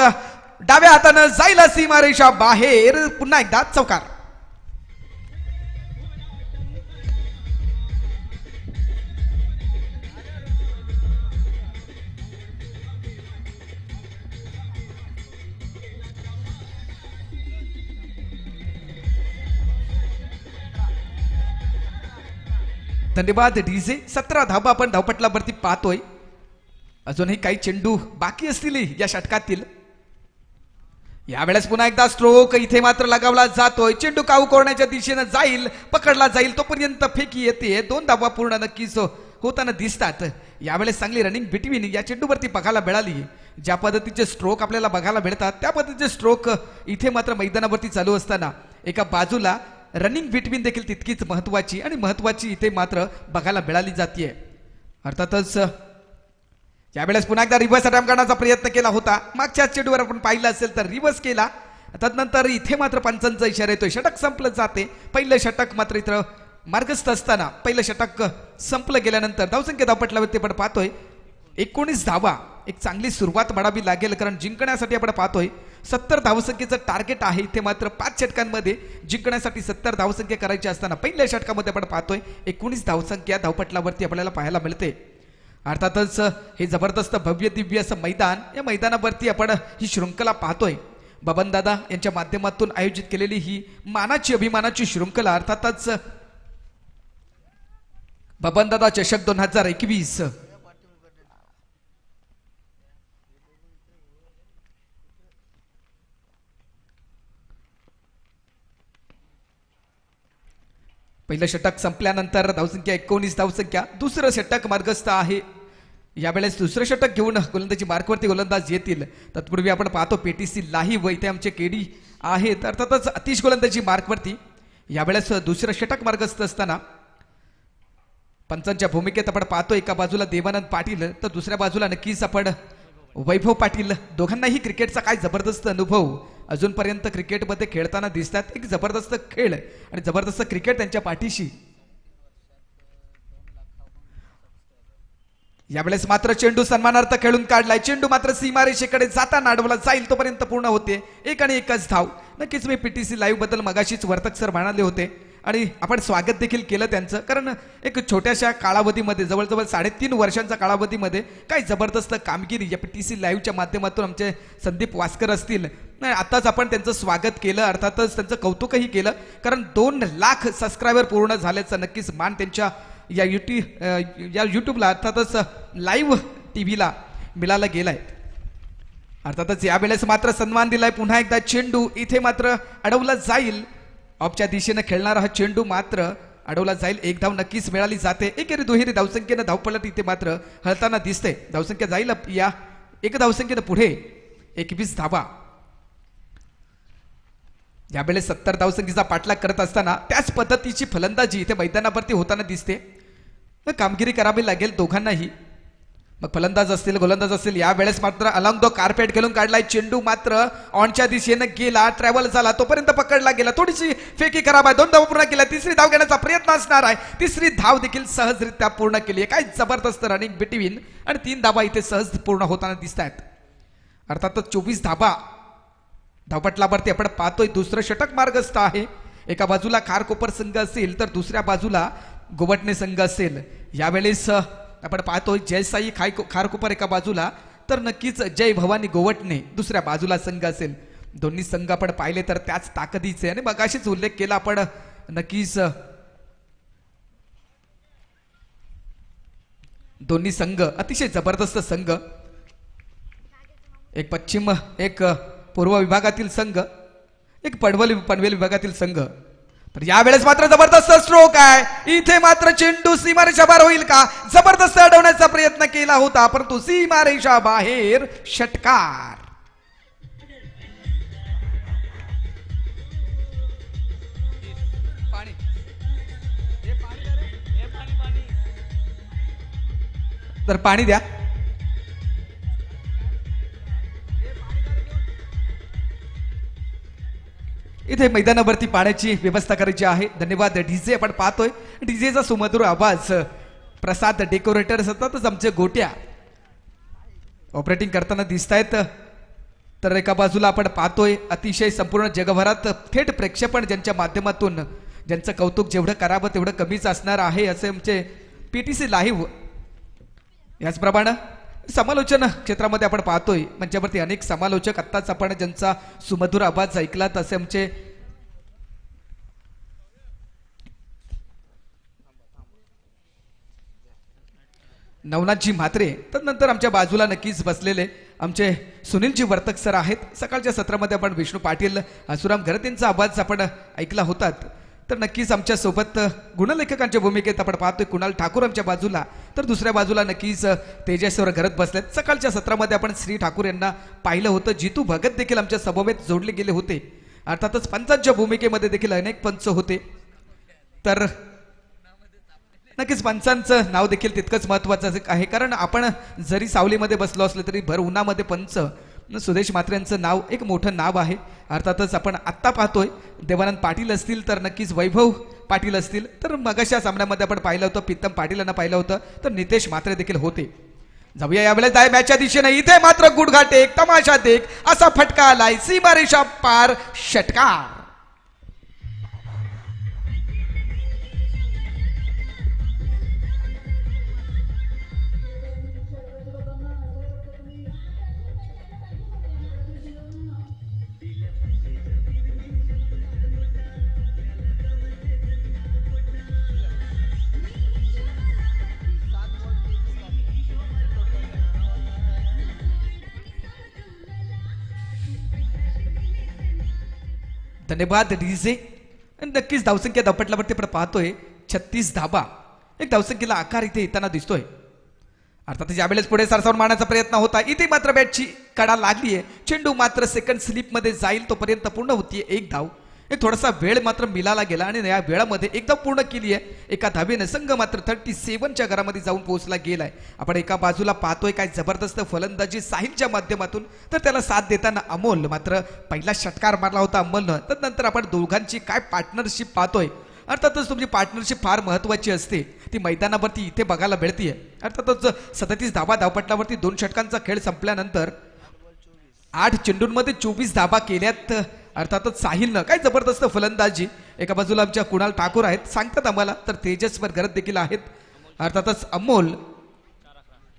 डाव्या हातानं जायला सीमारेषा बाहेर, पुन्हा एकदा चौकार. धन्यवाद डीजे. 17 धावा आपण धावपटलावरती पाहतोय. अजूनही काही चेंडू बाकी असतील या षटकातील. यावेळेस पुन्हा एकदा स्ट्रोक इथे मात्र लगावला जातोय. चेंडू काऊ कोरण्याच्या दिशेने जाईल, पकडला जाईल तोपर्यंत फेकी येते. 2 धावा पूर्ण नक्कीच होताना दिसतात. यावेळेस चांगली रनिंग बिटवीन या चेंडूवरती बघायला मिळाली. ज्या पद्धतीचे स्ट्रोक आपल्याला बघायला मिळतात त्या पद्धतीचे स्ट्रोक इथे मात्र मैदानावरती चालू असताना एका बाजूला रनिंग बिटवीन देखील तितकीच महत्वाची आणि महत्वाची इथे मात्र बघायला मिळाली जाते. अर्थातच यावेळेस पुन्हा एकदा रिव्हर्स अटॅम्प्ट करण्याचा प्रयत्न केला होता. मागच्या चेंडूवर आपण पाहिलं असेल तर रिव्हर्स केला. तदनंतर इथे मात्र पंचांचा इशारा येतोय, षटक संपलं जाते. पहिलं षटक मात्र इथं मार्गस्थ असताना पहिलं षटक संपलं गेल्यानंतर धावसंख्या धावपटलावरती आपण पाहतोय 19 धावा. एक चांगली सुरुवात म्हणावी लागेल, कारण जिंकण्यासाठी आपण पाहतोय 70 धावसंख्येचं टार्गेट आहे. इथे मात्र 5 षटकांमध्ये जिंकण्यासाठी 70 धावसंख्या करायची असताना पहिल्या षटकामध्ये आपण पाहतोय 19 धावसंख्या धावपटलावरती आपल्याला पाहायला मिळते. अर्थातच हे जबरदस्त भव्य दिव्य असं मैदान, या मैदानावरती आपण ही शृंखला पाहतोय. बबनदादा यांच्या माध्यमातून आयोजित केलेली ही मानाची अभिमानाची शृंखला, अर्थातच बबनदादा चषक 2021. पहिलं षटक संपल्यानंतर धावसंख्या 19 धावसंख्या. दुसरं षटक मार्गस्थ आहे. यावेळेस दुसरं षटक घेऊन गोलंदाजी मार्कवरती गोलंदाज येतील. तत्पूर्वी आपण पाहतो पेटीसी लाहीव इथे आमचे केडी आहेत. अर्थातच अतिश गोलंदाजी मार्कवरती यावेळेस दुसरं षटक मार्गस्थ असताना पंचांच्या भूमिकेत आपण पाहतो एका बाजूला देवानंद पाटील तर दुसऱ्या बाजूला नक्कीच आपण वैभव पाटील. दोघांनाही क्रिकेटचा काय जबरदस्त अनुभव अजूनपर्यंत क्रिकेटमध्ये खेळताना दिसतात. एक जबरदस्त खेळ आणि जबरदस्त क्रिकेट त्यांच्या पाठीशी. यावेळेस मात्र चेंडू सन्मानार्थ खेळून काढलाय. चेंडू मात्र सीमारेषेकडे जाताना अडवला जाईल तोपर्यंत पूर्ण होते. एक आणि एकच धाव. नक्कीच मी पीटीसी लाईव्ह बद्दल मगाशीच वर्तक सर म्हणाले होते आणि आपण स्वागत देखील केलं त्यांचं, कारण एक छोट्याशा कालावधीमध्ये जवळजवळ 3.5 वर्षांच्या कालावधीमध्ये काय जबरदस्त कामगिरी या पीटीसी लाईव्हच्या माध्यमातून आमचे संदीप वास्कर असतील. आताच आपण त्यांचं स्वागत केलं, अर्थातच त्यांचं कौतुकही केलं, कारण 2 लाख सबस्क्रायबर पूर्ण झाल्याचं नक्कीच मान त्यांच्या या युट्यूबला अर्थातच लाईव्ह टीव्हीला मिळाला गेलाय. अर्थातच यावेळेस मात्र सन्मान दिलाय. पुन्हा एकदा चेंडू इथे मात्र अडवला जाईल. ऑफच्या दिशेनं खेळणारा हा चेंडू मात्र अडवला जाईल. एक धाव नक्कीच मिळाली जाते. एकेरी दुहेरी धावसंख्येनं धावपलट इथे मात्र हलताना दिसते. धावसंख्या जाईल या एक धावसंख्येनं पुढे 21 धावा. यावेळेस 70 धावसंख्येचा पाठलाग करत असताना त्याच पद्धतीची फलंदाजी इथे मैदानावरती होताना दिसते. कामगिरी करावी लागेल दोघांनाही, मग फलंदाज असतील गोलंदाज असतील. यावेळेस मात्र अलॉंग द कार्पेट खेळून काढलाय. चेंडू मात्र ऑनच्या दिशेनं गेला, ट्रॅव्हल झाला, तोपर्यंत पकडला गेला. थोडीशी फेकी खराब आहे. 2 धाव पूर्ण केल्या. तिसरी धाव घेण्याचा प्रयत्न असणार आहे. तिसरी धाव देखील सहजरित्या पूर्ण केली आहे. काय जबरदस्त रनिंग बिटवीन आणि 3 धावा इथे सहज पूर्ण होताना दिसत आहेत. अर्थातच 24 धावा धावपटलावरती आपण पाहतोय. दुसरं षटक मार्गस्थ आहे. एका बाजूला खारकोपर संघ असेल तर दुसऱ्या बाजूला गोवटणे संघ असेल. यावेळेस आपण पाहतोय जयसाई खारकोपर एका बाजूला तर नक्कीच जय भवानी गोवटणे दुसऱ्या बाजूला संघ असेल. दोन्ही संघ आपण पाहिले तर त्याच ताकदीचे आणि मगाशीच उल्लेख केला आपण नक्कीच दोन्ही संघ अतिशय जबरदस्त संघ. एक पश्चिम एक पूर्व विभागातील संघ, एक पनवेल विभागातील संघ. तर यावेळेस मात्र जबरदस्त स्ट्रोक आहे. इथे मात्र चेंडू सीमारेषा बाहेर होईल का? जबरदस्त अडवण्याचा प्रयत्न केला होता परंतु सीमारेषा बाहेर. षटकार. तर पाणी द्या. इथे मैदानावरती पाण्याची व्यवस्था करायची आहे. धन्यवाद डीजे. आपण पाहतोय डीजेचा सुमधुर आवाज प्रसाद डेकोरेटर सततच आमचे गोट्या ऑपरेटिंग करताना दिसत आहेत. तर एका बाजूला आपण पाहतोय अतिशय संपूर्ण जगभरात थेट प्रेक्षेपण ज्यांच्या माध्यमातून ज्यांचं कौतुक जेवढं करावं तेवढं कमीच असणार आहे असे आमचे पीटीसी लाईव्ह. याचप्रमाणे समालोचन क्षेत्रामध्ये आपण पाहतोय मंचावरती अनेक समालोचक. आत्ताच आपण ज्यांचा सुमधुर आवाज ऐकला तसे आमचे नवनाथजी म्हात्रे. तदनंतर आमच्या बाजूला नक्कीच बसलेले आमचे सुनीलजी वर्तक सर आहेत. सकाळच्या सत्रामध्ये आपण विष्णू पाटील, आसुराम घरत यांचा आवाज आपण ऐकला होतात. तर नक्कीच आमच्या सोबत गुणलेखकांच्या भूमिकेत आपण पाहतोय कुणाल ठाकूर आमच्या बाजूला, तर दुसऱ्या बाजूला नक्कीच तेजस्वर घरत बसलेत. सकाळच्या सत्रामध्ये आपण श्री ठाकूर यांना पाहिलं होतं. जितू भगत देखील आमच्या समवेत जोडले गेले होते. अर्थातच पंचांच्या भूमिकेमध्ये देखील अनेक पंच होते. तर नक्कीच पंचांचं नाव देखील तितकंच महत्वाचं आहे, कारण आपण जरी सावलीमध्ये बसलो असलो तरी भर उन्हामध्ये पंच सुदेश म्हात्रे यांचं नाव एक मोठं नाव आहे. अर्थातच आपण आत्ता पाहतोय देवानंद पाटील असतील, तर नक्कीच वैभव पाटील असतील, तर मगाशा सामन्यामध्ये आपण पाहिलं होतं प्रीतम पाटील यांना पाहिलं होतं, तर नितेश म्हात्रे देखील होते. जाऊया यावेळेस जाय मॅचच्या दिशेने. इथे मात्र गुडघाट एक तमाशा देख असा फटका आलाय, सीमारेषा पार षटकार. धन्यवाद डीजे. नक्कीच धावसंख्या धावपटलावरती आपण पाहतोय 36 धाबा. एक धावसंख्येला आकार इथे येताना दिसतोय. अर्थात ज्यावेळेस पुढे सरसावून मारण्याचा प्रयत्न होता, इथे मात्र बॅटची कडा लागलीये. चेंडू मात्र सेकंड स्लिप मध्ये जाईल तोपर्यंत पूर्ण होतीये एक धाव. एक थोडासा वेळ मात्र मिळाला गेला आणि या वेळामध्ये एकदा पूर्ण केली आहे. एका धावेने संघ मात्र 37च्या घरामध्ये जाऊन पोहोचला गेलाय. आपण एका बाजूला पाहतोय काय जबरदस्त फलंदाजी साहिलच्या माध्यमातून, तर त्याला साथ देताना अमोल मात्र पहिला षटकार मारला होता अमोलनं. तर नंतर आपण दोघांची काय पार्टनरशिप पाहतोय. अर्थातच तुमची पार्टनरशिप फार महत्वाची असते, ती मैदानावरती इथे बघायला मिळतीये. अर्थातच 37 धाबा धावपटलावरती 2 षटकांचा खेळ संपल्यानंतर 8 चेंडूंमध्ये 24 धाबा केल्यात. अर्थातच साहिलनं काय जबरदस्त फलंदाजी. एका बाजूला आमच्या कुणाल ठाकूर आहेत सांगतात आम्हाला, तर तेजस्वर घरत देखील आहेत. अर्थातच अमोल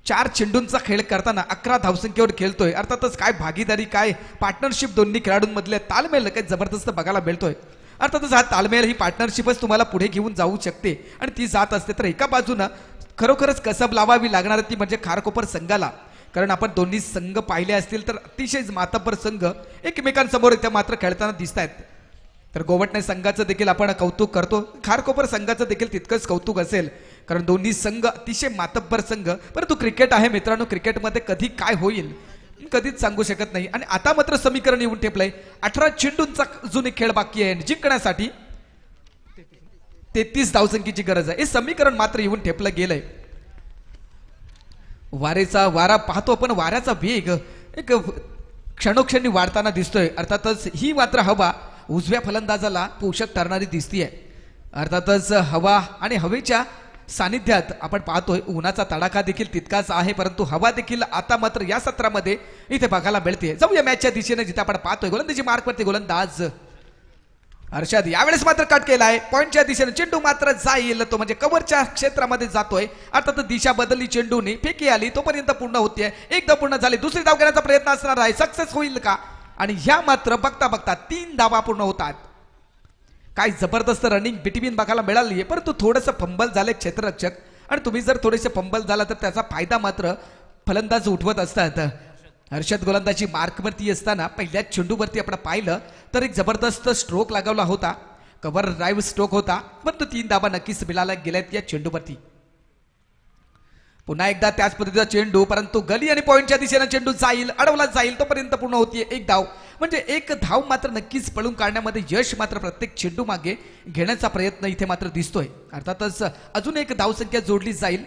4 चेंडूंचा खेळ करताना 11 धावसंख्येवर खेळतोय. अर्थातच काय भागीदारी, काय पार्टनरशिप दोन्ही खेळाडूंमधले तालमेल काय जबरदस्त बघायला मिळतोय. अर्थातच हा तालमेल, ही पार्टनरशिपच तुम्हाला पुढे घेऊन जाऊ शकते आणि ती जात असते. तर एका बाजूनं खरोखरच कसब लावावी लागणार ती म्हणजे खारकोपर संघाला, कारण आपण दोन्ही संघ पाहिले असतील तर अतिशय मातब्बर संघ एकमेकांसमोर इथे मात्र खेळताना दिसत आहेत. तर गोवटणे संघाचं देखील आपण कौतुक करतो, खारकोपर संघाचं देखील तितकंच कौतुक असेल, कारण दोन्ही संघ अतिशय मातब्बर संघ. परंतु क्रिकेट आहे मित्रांनो, क्रिकेटमध्ये कधी काय होईल कधीच सांगू शकत नाही. आणि आता मात्र समीकरण येऊन ठेपलंय. 18 चेंडूंचा जुनी खेळ बाकी आहे. जिंकण्यासाठी 33 धावसंख्येची गरज आहे. हे समीकरण मात्र येऊन ठेपलं गेलंय. वारेचा वारा पाहतो आपण, वाऱ्याचा वेग एक क्षणोक्षणी वाढताना दिसतोय. अर्थातच ही मात्र हवा उजव्या फलंदाजाला पोषक ठरणारी दिसतीये. अर्थातच हवा आणि हवेच्या सानिध्यात आपण पाहतोय उन्हाचा तडाखा देखील तितकाच आहे, परंतु हवा देखील आता मात्र या सत्रामध्ये इथे बघायला मिळते. जाऊया मॅचच्या दिशेने, जिथे आपण पाहतोय गोलंदाजी मार्कवरती गोलंदाज हर्षद यावेळेस मात्र कट केलाय. पॉइंटच्या दिशेने चेंडू मात्र जाईल, तो म्हणजे कव्हरच्या क्षेत्रामध्ये जातोय. अर्थात दिशा बदलली, चेंडूने फेकी आली तोपर्यंत पूर्ण होतीये. एकदा पूर्ण झाली, दुसरी धाव घेण्याचा प्रयत्न असणार आहे, सक्सेस होईल का? आणि ह्या मात्र बघता बघता 3 धावा पूर्ण होतात. काय जबरदस्त रनिंग बिटवीन बघायला मिळाली आहे, परंतु थोडंसं फंबल झाले क्षेत्ररक्षक, आणि तुम्ही जर थोडेसे फंबल झाला तर त्याचा फायदा मात्र फलंदाज उठवत असतात. हर्षद गोलंदाजी मार्कवरती असताना पहिल्याच चेंडूवरती आपण पाहिलं तर एक जबरदस्त स्ट्रोक लागवला होता, कव्हर ड्राईव्ह स्ट्रोक होता, परंतु 3 धावा नक्कीच मिळायला गेल्यात या चेंडूवरती. पुन्हा एकदा त्याच पद्धतीचा चेंडू, परंतु गली आणि पॉइंटच्या दिशेने चेंडू जाईल, अडवला जाईल तोपर्यंत पूर्ण होतीये एक धाव. म्हणजे एक धाव मात्र नक्कीच पळून काढण्यामध्ये यश मात्र प्रत्येक चेंडू मागे घेण्याचा प्रयत्न इथे मात्र दिसतोय. अर्थातच अजून एक धावसंख्या जोडली जाईल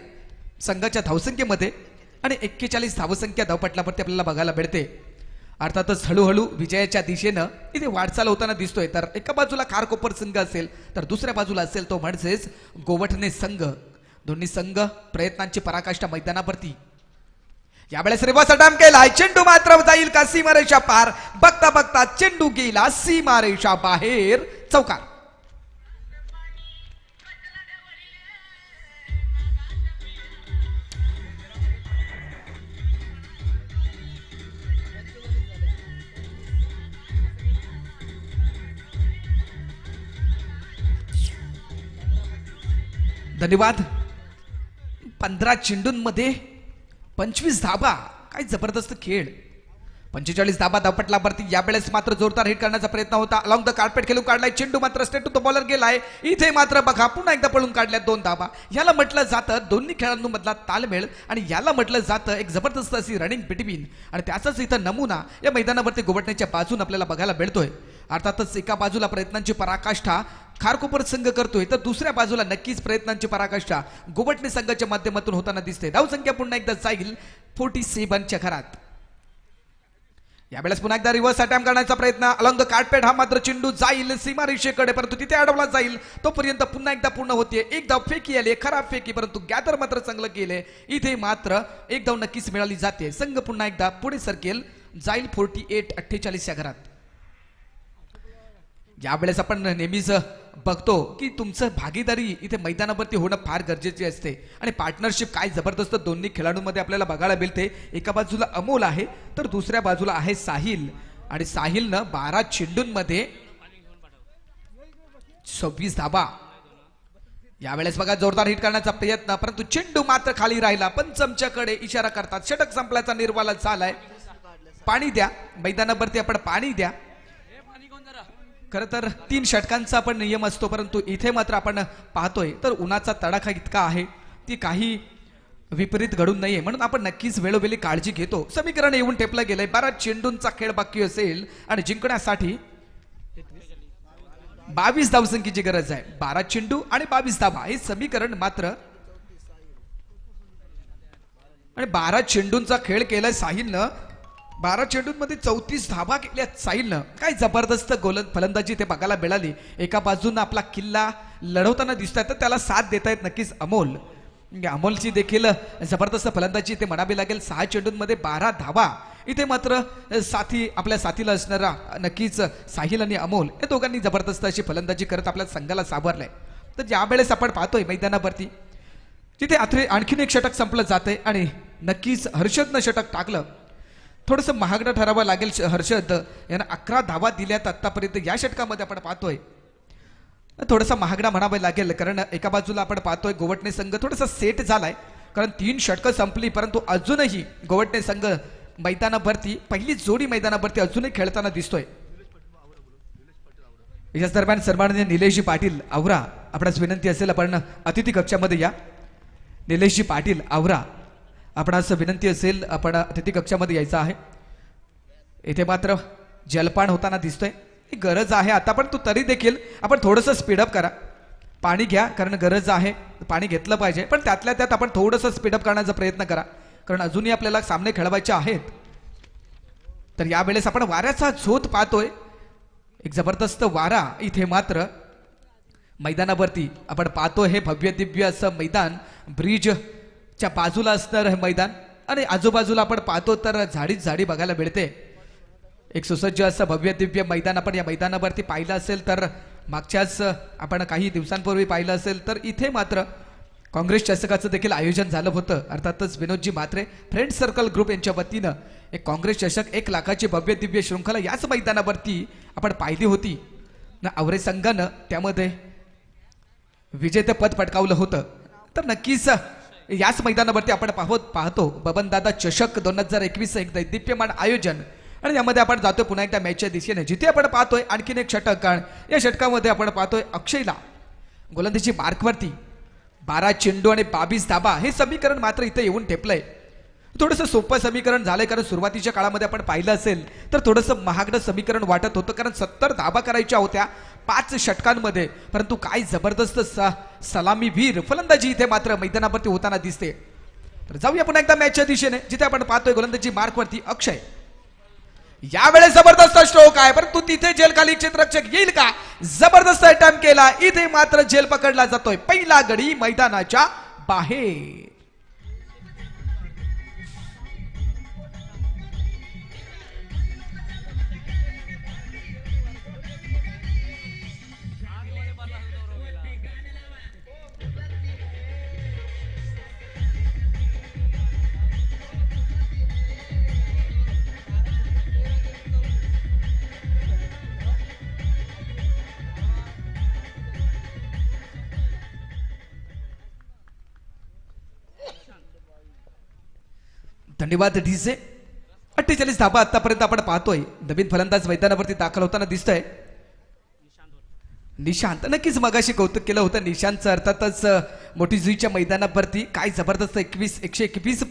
संघाच्या धावसंख्येमध्ये आणि 41 धावसंख्या धावपटलावरती आपल्याला बघायला मिळते. अर्थातच हळूहळू विजयाच्या दिशेनं इथे वाटचाल होताना दिसतोय. तर एका बाजूला खारकोपर संघ असेल तर दुसऱ्या बाजूला असेल तो म्हणजेच गोवठणे संघ. दोन्ही संघ प्रयत्नांची पराकाष्ठा मैदानावरती. यावेळेस रिवर्स अटॅम्प्ट केलाय, चेंडू मात्र जाईल का सीमारेषा पार? बघता बघता चेंडू गेला सीमारेषा बाहेर, चौकार. धन्यवाद. 15 चेंडूंमध्ये 25 धाबा, काय जबरदस्त खेळ. 45 धाबा धावपटलावरती यावेळेस मात्र जोरदार हिट करण्याचा प्रयत्न होता. अलॉंग द कार्पेट खेळून काढलाय चेंडू, मात्र स्ट्रेट टू द बॉलर गेलाय. इथे मात्र बघा पुन्हा एकदा पळून काढल्या 2 धाबा. याला म्हटलं जातं दोन्ही खेळाडूंमधला तालमेळ आणि याला म्हटलं जातं एक जबरदस्त अशी रनिंग बिटवीन. आणि त्याचाच इथं नमुना या मैदानावरती गोवटण्याच्या बाजून आपल्याला बघायला मिळतोय. अर्थातच एका बाजूला प्रयत्नांची पराकाष्ठा खारकोपर संघ करतोय, तर दुसऱ्या बाजूला नक्कीच प्रयत्नांची पराकाष्ठा गोवटणे संघाच्या माध्यमातून होताना दिसते. धावसंख्या पुन्हा एकदा जाईल 47च्या घरात. यावेळेस पुन्हा एकदा रिव्हर्स अटॅम्प्ट करण्याचा प्रयत्न. अलॉंग द कार्पेट हा मात्र चेंडू जाईल सीमारेषेकडे, परंतु तिथे अडवला जाईल. तोपर्यंत पुन्हा एकदा पूर्ण होते. एक धाव फेकी आली, खराब फेकी, परंतु गॅदर मात्र चांगलं केले. इथे मात्र एक धाव नक्कीच मिळाली जाते. संघ पुन्हा एकदा पुढे सरकेल, जाईल 48-48च्या घरात. यावेळेस आपण नेहमीच बघतो की तुमचं भागीदारी इथे मैदानावरती होणं फार गरजेचे असते आणि पार्टनरशिप काय जबरदस्त दोन्ही खेळाडूंमध्ये आपल्याला बघायला मिळते. एका बाजूला अमोल आहे तर दुसऱ्या बाजूला आहे साहिल आणि साहिलनं 12 चेंडूंमध्ये 26 धाबा. यावेळेस बघा जोरदार हिट करण्याचा प्रयत्न, परंतु चेंडू मात्र खाली राहिला. पंचमच्याकडे इशारा करतात, षटक संपल्याचा निर्वाला झालाय. पाणी द्या मैदानावरती, आपण पाणी द्या. खरं तर 3 षटकांचा आपण नियम असतो, परंतु इथे मात्र आपण पाहतोय तर उन्हाचा तडाखा इतका आहे ती काही विपरीत घडून नाहीये, म्हणून आपण नक्कीच वेळोवेळी काळजी घेतो. समीकरण येऊन टेपलं गेलंय. 12 चेंडूंचा खेळ बाकी असेल आणि जिंकण्यासाठी 22 धावसंख्येची गरज आहे. 12 चेंडू आणि 22 धावा हे समीकरण मात्र, आणि 12 चेंडूंचा खेळ केलाय साहिलनं. 12 चेंडूंमध्ये 34 धावा केल्या साहिलनं. काय जबरदस्त फलंदाजी ते बघायला मिळाली. एका बाजूनं आपला किल्ला लढवताना दिसतोय तर त्याला साथ देत आहेत नक्कीच अमोल. अमोलची देखील जबरदस्त फलंदाजी ते म्हणावी लागेल. 6 चेंडूंमध्ये 12 धावा. इथे मात्र आपल्या साथीला असणारा नक्कीच साहिल आणि अमोल या दोघांनी जबरदस्त अशी फलंदाजी करत आपल्या संघाला सावरलंय. तर यावेळेस आपण पाहतोय मैदानावरती जिथे आणखीन एक षटक संपलं जातंय आणि नक्कीच हर्षदनं षटक टाकलं. थोडंसं महागडं ठरावं लागेल. हर्षद यांना 11 धावा दिल्यात आतापर्यंत या षटकामध्ये आपण पाहतोय. थोडासा महागडा म्हणावं लागेल, कारण एका बाजूला आपण पाहतोय गोवटणे संघ थोडासा सेट झालाय, कारण 3 षटकं संपली परंतु अजूनही गोवटणे संघ मैदानावरती पहिली जोडी मैदानावरती अजूनही खेळताना दिसतोय. याच दरम्यान सन्माननीय निलेशजी पाटील आवरा, आपणास विनंती असेल आपण अतिथी कक्षामध्ये या. निलेशजी पाटील आवरा, आपणास विनंती असेल आपण अतिथी कक्षामध्ये यायचं आहे. इथे मात्र जलपान होताना दिसतोय. ही गरज आहे आता, पण तू तरी देखील आपण थोडंसं स्पीडअप करा. पाणी घ्या, कारण गरज आहे, पाणी घेतलं पाहिजे, पण त्यातल्या त्यात आपण थोडंसं स्पीडअप करण्याचा प्रयत्न करा, कारण अजूनही आपल्याला सामने खेळवायचे आहेत. तर यावेळेस आपण वाऱ्याचा झोत पाहतोय. एक जबरदस्त वारा इथे मात्र मैदानावरती आपण पाहतोय. हे भव्य दिव्य असं मैदान, ब्रिजच्या बाजूला असणार हे मैदान आणि आजूबाजूला आपण पाहतो तर झाडीच झाडी बघायला मिळते. एक सुसज्ज असं भव्य दिव्य मैदान आपण या मैदानावरती पाहिलं असेल तर मागच्याच आपण काही दिवसांपूर्वी पाहिलं असेल तर इथे मात्र काँग्रेस चषकाचं देखील आयोजन झालं होतं. अर्थातच विनोदजी म्हात्रे फ्रेंड सर्कल ग्रुप यांच्या वतीनं एक काँग्रेस चषक 1 लाखाची भव्य दिव्य शृंखला याच मैदानावरती आपण पाहिली होती ना. आवरे संघानं त्यामध्ये विजेतेपद पटकावलं होतं. तर नक्कीच याच मैदानावरती आपण पाहतो बबनदादा चषक 2021 एक दैदिप्यमान आयोजन, आणि यामध्ये आपण जातोय पुन्हा एकदा मॅचच्या दिशेने, जिथे आपण पाहतोय आणखीन एक षटक. कारण या षटकामध्ये आपण पाहतोय अक्षयला गोलंदाजी मार्कवरती 12 चेंडू आणि 22 धाबा हे समीकरण मात्र इथे येऊन ठेपलंय. थोडंसं सोपं समीकरण झालंय, कारण सुरुवातीच्या काळामध्ये आपण पाहिलं असेल तर थोडंसं महागडं समीकरण वाटत होतं, कारण 70 धाबा करायच्या होत्या 5 षटकांमध्ये, परंतु काय जबरदस्त सलामीवीर फलंदाजी इथे मात्र मैदानावरती होताना दिसते. तर जाऊया पुन्हा एकदा मॅचच्या दिशेने, जिथे आपण पाहतोय गोलंदाजी मार्कवरती अक्षय. यावेळेस जबरदस्त स्ट्रोक आहे, परंतु तिथे जेल खाली क्षेत्ररक्षक येईल का? जबरदस्त अटॅम्प्ट केला, इथे मात्र जेल पकडला जातोय. पहिला गडी मैदानाच्या बाहेर. धन्यवाद डीजे. 48 धाबा आतापर्यंत आपण पाहतोय. नवीन फलंदाज मैदानावरती दाखल होताना दिसतोय निशांत. नक्कीच मगाशी कौतुक केलं होतं निशांतचं. अर्थातच मोठी जुईच्या मैदानावरती काय जबरदस्त 121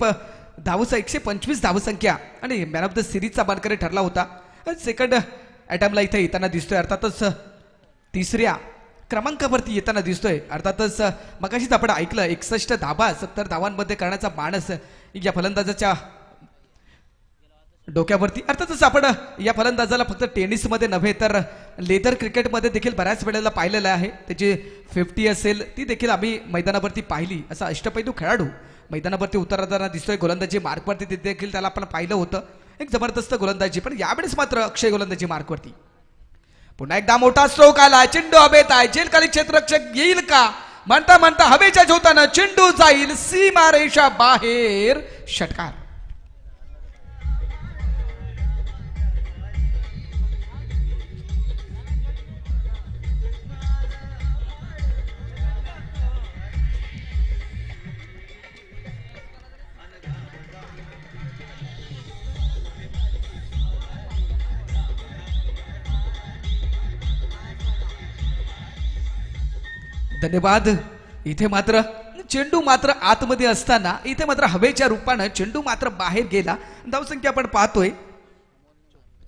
धावसं 125 धावसंख्या आणि मॅन ऑफ द सिरीजचा मानकरी ठरला होता. सेकंड अटॅम्पला इथे येताना दिसतोय. अर्थातच तिसऱ्या क्रमांकावरती येताना दिसतोय. अर्थातच मगाशीच आपण ऐकलं 61 धाबा 70 धावांमध्ये करण्याचा मानस या फलंदाजाच्या डोक्यावरती. अर्थातच आपण या फलंदाजाला फक्त टेनिसमध्ये नव्हे तर लेदर क्रिकेटमध्ये देखील बऱ्याच वेळेला पाहिलेलं आहे. त्याची 50 असेल ती देखील आम्ही मैदानावरती पाहिली. असा अष्टपैलू खेळाडू मैदानावरती उतरताना दिसतोय. गोलंदाजी मार्कवरती ते देखील त्याला आपण पाहिलं होतं. एक जबरदस्त गोलंदाजी. पण यावेळेस मात्र अक्षय गोलंदाजी मार्कवरती. पुन्हा एकदा मोठा स्ट्रोक आला. चेंडू हवेत आहे. झेलखाली क्षेत्ररक्षक येईल का म्हणता म्हणता हवेच्या झोतानं चेंडू जाईल सीमारेषा बाहेर. षटकार. धन्यवाद. इथे मात्र चेंडू मात्र आतमध्ये असताना इथे मात्र हवेच्या रूपानं चेंडू मात्र बाहेर गेला. धावसंख्या आपण पाहतोय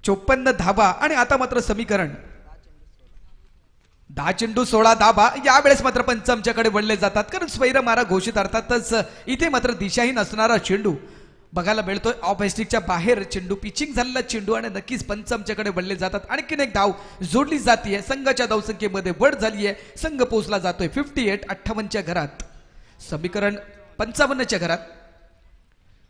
54 धाबा आणि आता मात्र समीकरण 10 चेंडू 16 धाबा. यावेळेस मात्र पंच आमच्याकडे वळले जातात कारण स्वैर मारा घोषित. अर्थातच इथे मात्र दिशाहीन असणारा चेंडू बघायला मिळतोय. ऑफ स्टिकच्या बाहेर चेंडू पिचिंग झालेला चेंडू आणि नक्कीच पंच आमच्याकडे वळले जातात. आणखीन एक धाव जोडली जातीये. संघाच्या धावसंख्येमध्ये वड झालीये. संघ पोहोचला जातोय 58 घरात. समीकरण 55च्या घरात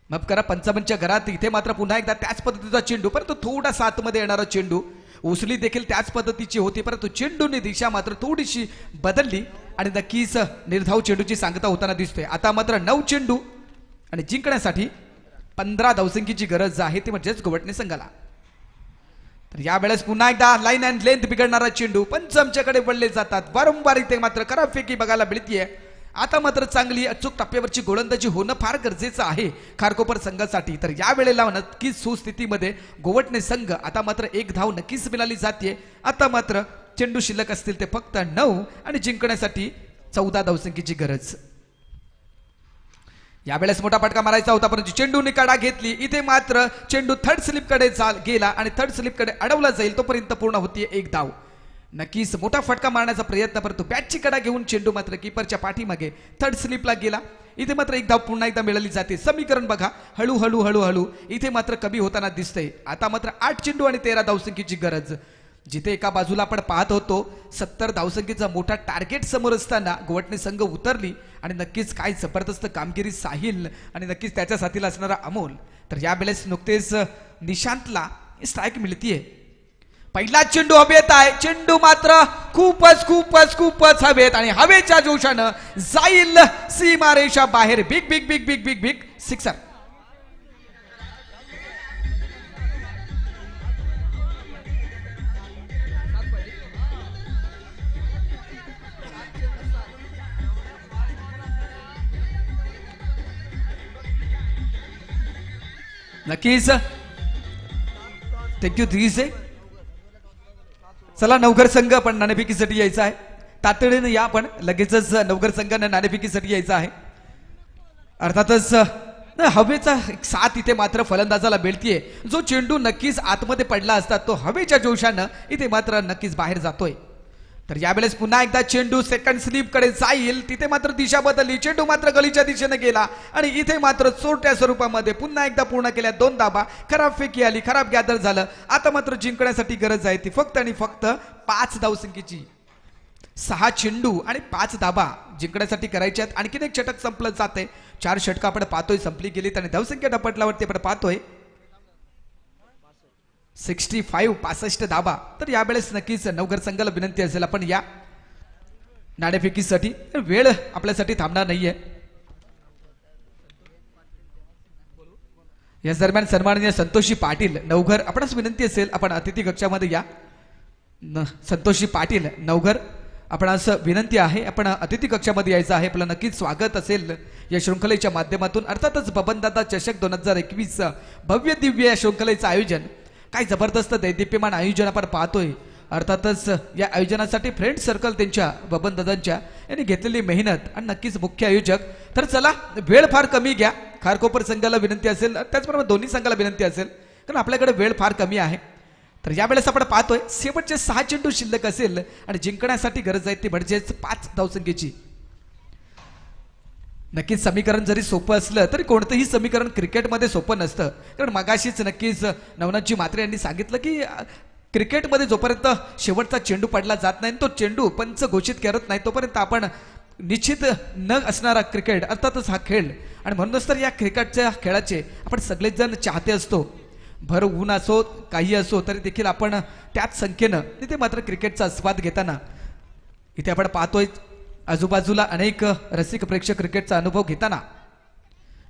माफ करा 55च्या घरात. इथे मात्र पुन्हा एकदा त्याच पद्धतीचा चेंडू परंतु थोडासा आतमध्ये येणारा चेंडू. उसली देखील त्याच पद्धतीची होती परंतु चेंडूने दिशा मात्र थोडीशी बदलली आणि नक्कीच निर्धाव चेंडूची सांगता होताना दिसतोय. आता मात्र 9 चेंडू आणि जिंकण्यासाठी 15 धावसंख्येची गरज आहे ती म्हणजेच गोवटणे संघाला. तर यावेळेस पुन्हा एकदा लाईन अँड लेंथ बिघडणारा चेंडू. पंच आमच्याकडे वळले जातात. वारंवार इथे मात्र खराबफेकी बघायला मिळतीये. आता मात्र चांगली अचूक टप्प्यावरची गोलंदाजी होणं फार गरजेचं आहे खारकोपर संघासाठी. तर या वेळेला नक्कीच सुस्थितीमध्ये गोवटणे संघ. आता मात्र एक धाव नक्कीच मिळाली जाते. आता मात्र चेंडू शिल्लक असतील ते फक्त 9 आणि जिंकण्यासाठी 14 धावसंख्येची गरज. यावेळेस मोठा फटका मारायचा होता परंतु चेंडूने कडा घेतली. इथे मात्र चेंडू थर्ड स्लिपकडे गेला आणि थर्ड स्लिपकडे अडवला जाईल तोपर्यंत पूर्ण होतीये एक धाव. नक्कीच मोठा फटका मारण्याचा प्रयत्न परंतु बॅटची कडा घेऊन चेंडू मात्र कीपरच्या पाठीमागे थर्ड स्लिपला गेला. इथे मात्र एक धाव पुन्हा एकदा मिळाली जाते. समीकरण बघा हळूहळू हळूहळू इथे मात्र कमी होताना दिसतंय. आता मात्र 8 चेंडू आणि 13 धावसंख्येची गरज. जिथे एका बाजूला आपण पाहत होतो 70 धावसंख्येचा मोठा टार्गेट समोर असताना गोवटणे संघ उतरली आणि नक्कीच काय जबरदस्त कामगिरी साहिल आणि नक्कीच त्याच्या साथीला असणारा अमोल. तर यावेळेस नुकतेच निशांतला स्ट्राईक मिळतीये. पहिला चेंडू हवेत आहे. चेंडू मात्र खूपच खूपच खूपच हवेत आणि हवेच्या जोशानं जाईल सीमारेषा बाहेर. Big big big big big big sixer. नक्कीच थँक्यू धीस आहे. चला नवघर संघ आपण नाणेफेकीसाठी यायचा आहे. तातडीने या आपण लगेचच नवघर संघाने नाणेफेकीसाठी यायचं आहे. अर्थातच हवेचा साथ इथे मात्र फलंदाजाला मिळतीये. जो चेंडू नक्कीच आतमध्ये पडला असता तो हवेच्या जोशानं इथे मात्र नक्कीच बाहेर जातोय. तर यावेळेस पुन्हा एकदा चेंडू सेकंड स्लिप कडे जाईल. तिथे मात्र दिशा बदलली. चेंडू मात्र गलीच्या दिशेने गेला आणि इथे मात्र चोरट्या स्वरूपामध्ये पुन्हा एकदा पूर्ण केल्या 2 धाबा. खराब फेकी आली. खराब गॅदर झालं. आता मात्र जिंकण्यासाठी गरज आहे ती फक्त आणि फक्त 5 धावसंख्येची. 6 चेंडू आणि 5 धाबा जिंकण्यासाठी करायचे आहेत. आणखीन एक षटक संपलं जाते. 4 षटकं आपण पाहतोय संपली गेलीत आणि धावसंख्या डपटल्यावरती आपण पाहतोय 65 धाबा. तर यावेळेस नक्कीच नवघर संघाला विनंती असेल आपण या नाणेफेकीसाठी. वेळ आपल्यासाठी थांबणार नाहीये. या दरम्यान सन्माननीय संतोषी पाटील नवघर आपणास विनंती असेल आपण अतिथी कक्षामध्ये या. संतोषी पाटील नवघर आपण असं विनंती आहे, आपण अतिथी कक्षामध्ये यायचं आहे. आपलं नक्कीच स्वागत असेल या शृंखलेच्या माध्यमातून. अर्थातच बबनदादा चषक 2021 भव्य दिव्य या शृंखलेचं आयोजन, काय जबरदस्त दैदिप्यमान आयोजन आपण पाहतोय. अर्थातच या आयोजनासाठी फ्रेंड सर्कल त्यांच्या बबनदादांच्या यांनी घेतलेली मेहनत आणि नक्कीच मुख्य आयोजक. तर चला, वेळ फार कमी घ्या. खारकोपर संघाला विनंती असेल, त्याचबरोबर दोन्ही संघाला विनंती असेल, कारण आपल्याकडे वेळ फार कमी आहे. तर यावेळेस आपण पाहतोय शेवटचे 6 चेंडू शिल्लक असेल आणि जिंकण्यासाठी गरज आहे ती म्हणजेच 5 धावसंख्येची. नक्कीच समीकरण जरी सोपं असलं तरी कोणतंही समीकरण क्रिकेटमध्ये सोपं नसतं. कारण मगाशीच नक्कीच नवनाथजी म्हात्रे यांनी सांगितलं की क्रिकेटमध्ये जोपर्यंत शेवटचा चेंडू पडला जात नाही, तो चेंडू पंच घोषित करत नाही, तोपर्यंत आपण निश्चित न असणारा क्रिकेट अर्थातच हा खेळ. आणि म्हणूनच तर या क्रिकेटच्या खेळाचे आपण सगळेच जण चाहते असतो. भर ऊन असो काही असो तरी देखील आपण त्याच संख्येनं तिथे मात्र क्रिकेटचा आस्वाद घेताना इथे आपण पाहतोय आजूबाजूला अनेक रसिक प्रेक्षक क्रिकेटचा अनुभव घेताना.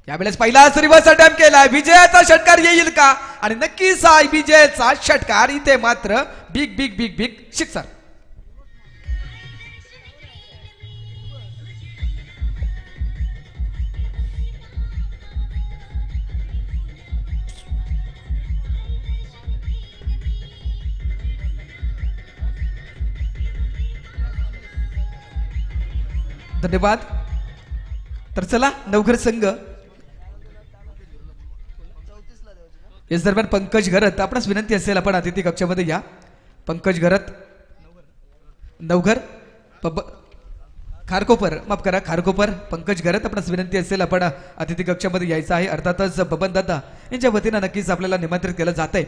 यावेळेस पहिला रिव्हर्स अटॅम्प्ट केलाय. विजयाचा षटकार येईल का? आणि नक्कीच हा विजयाचा षटकार. इथे मात्र big big big big sixer. धन्यवाद. तर चला, नवघर संघ याच दरम्यान पंकज घरत, आपणास विनंती असेल आपण अतिथी कक्षामध्ये या. पंकज घरत, नवघर खारकोपर, माफ करा खारकोपर, पंकज घरत, आपणास विनंती असेल आपण अतिथी कक्षामध्ये यायचं आहे. अर्थातच बबनदादा यांच्या वतीनं नक्कीच आपल्याला निमंत्रित केलं जात आहे.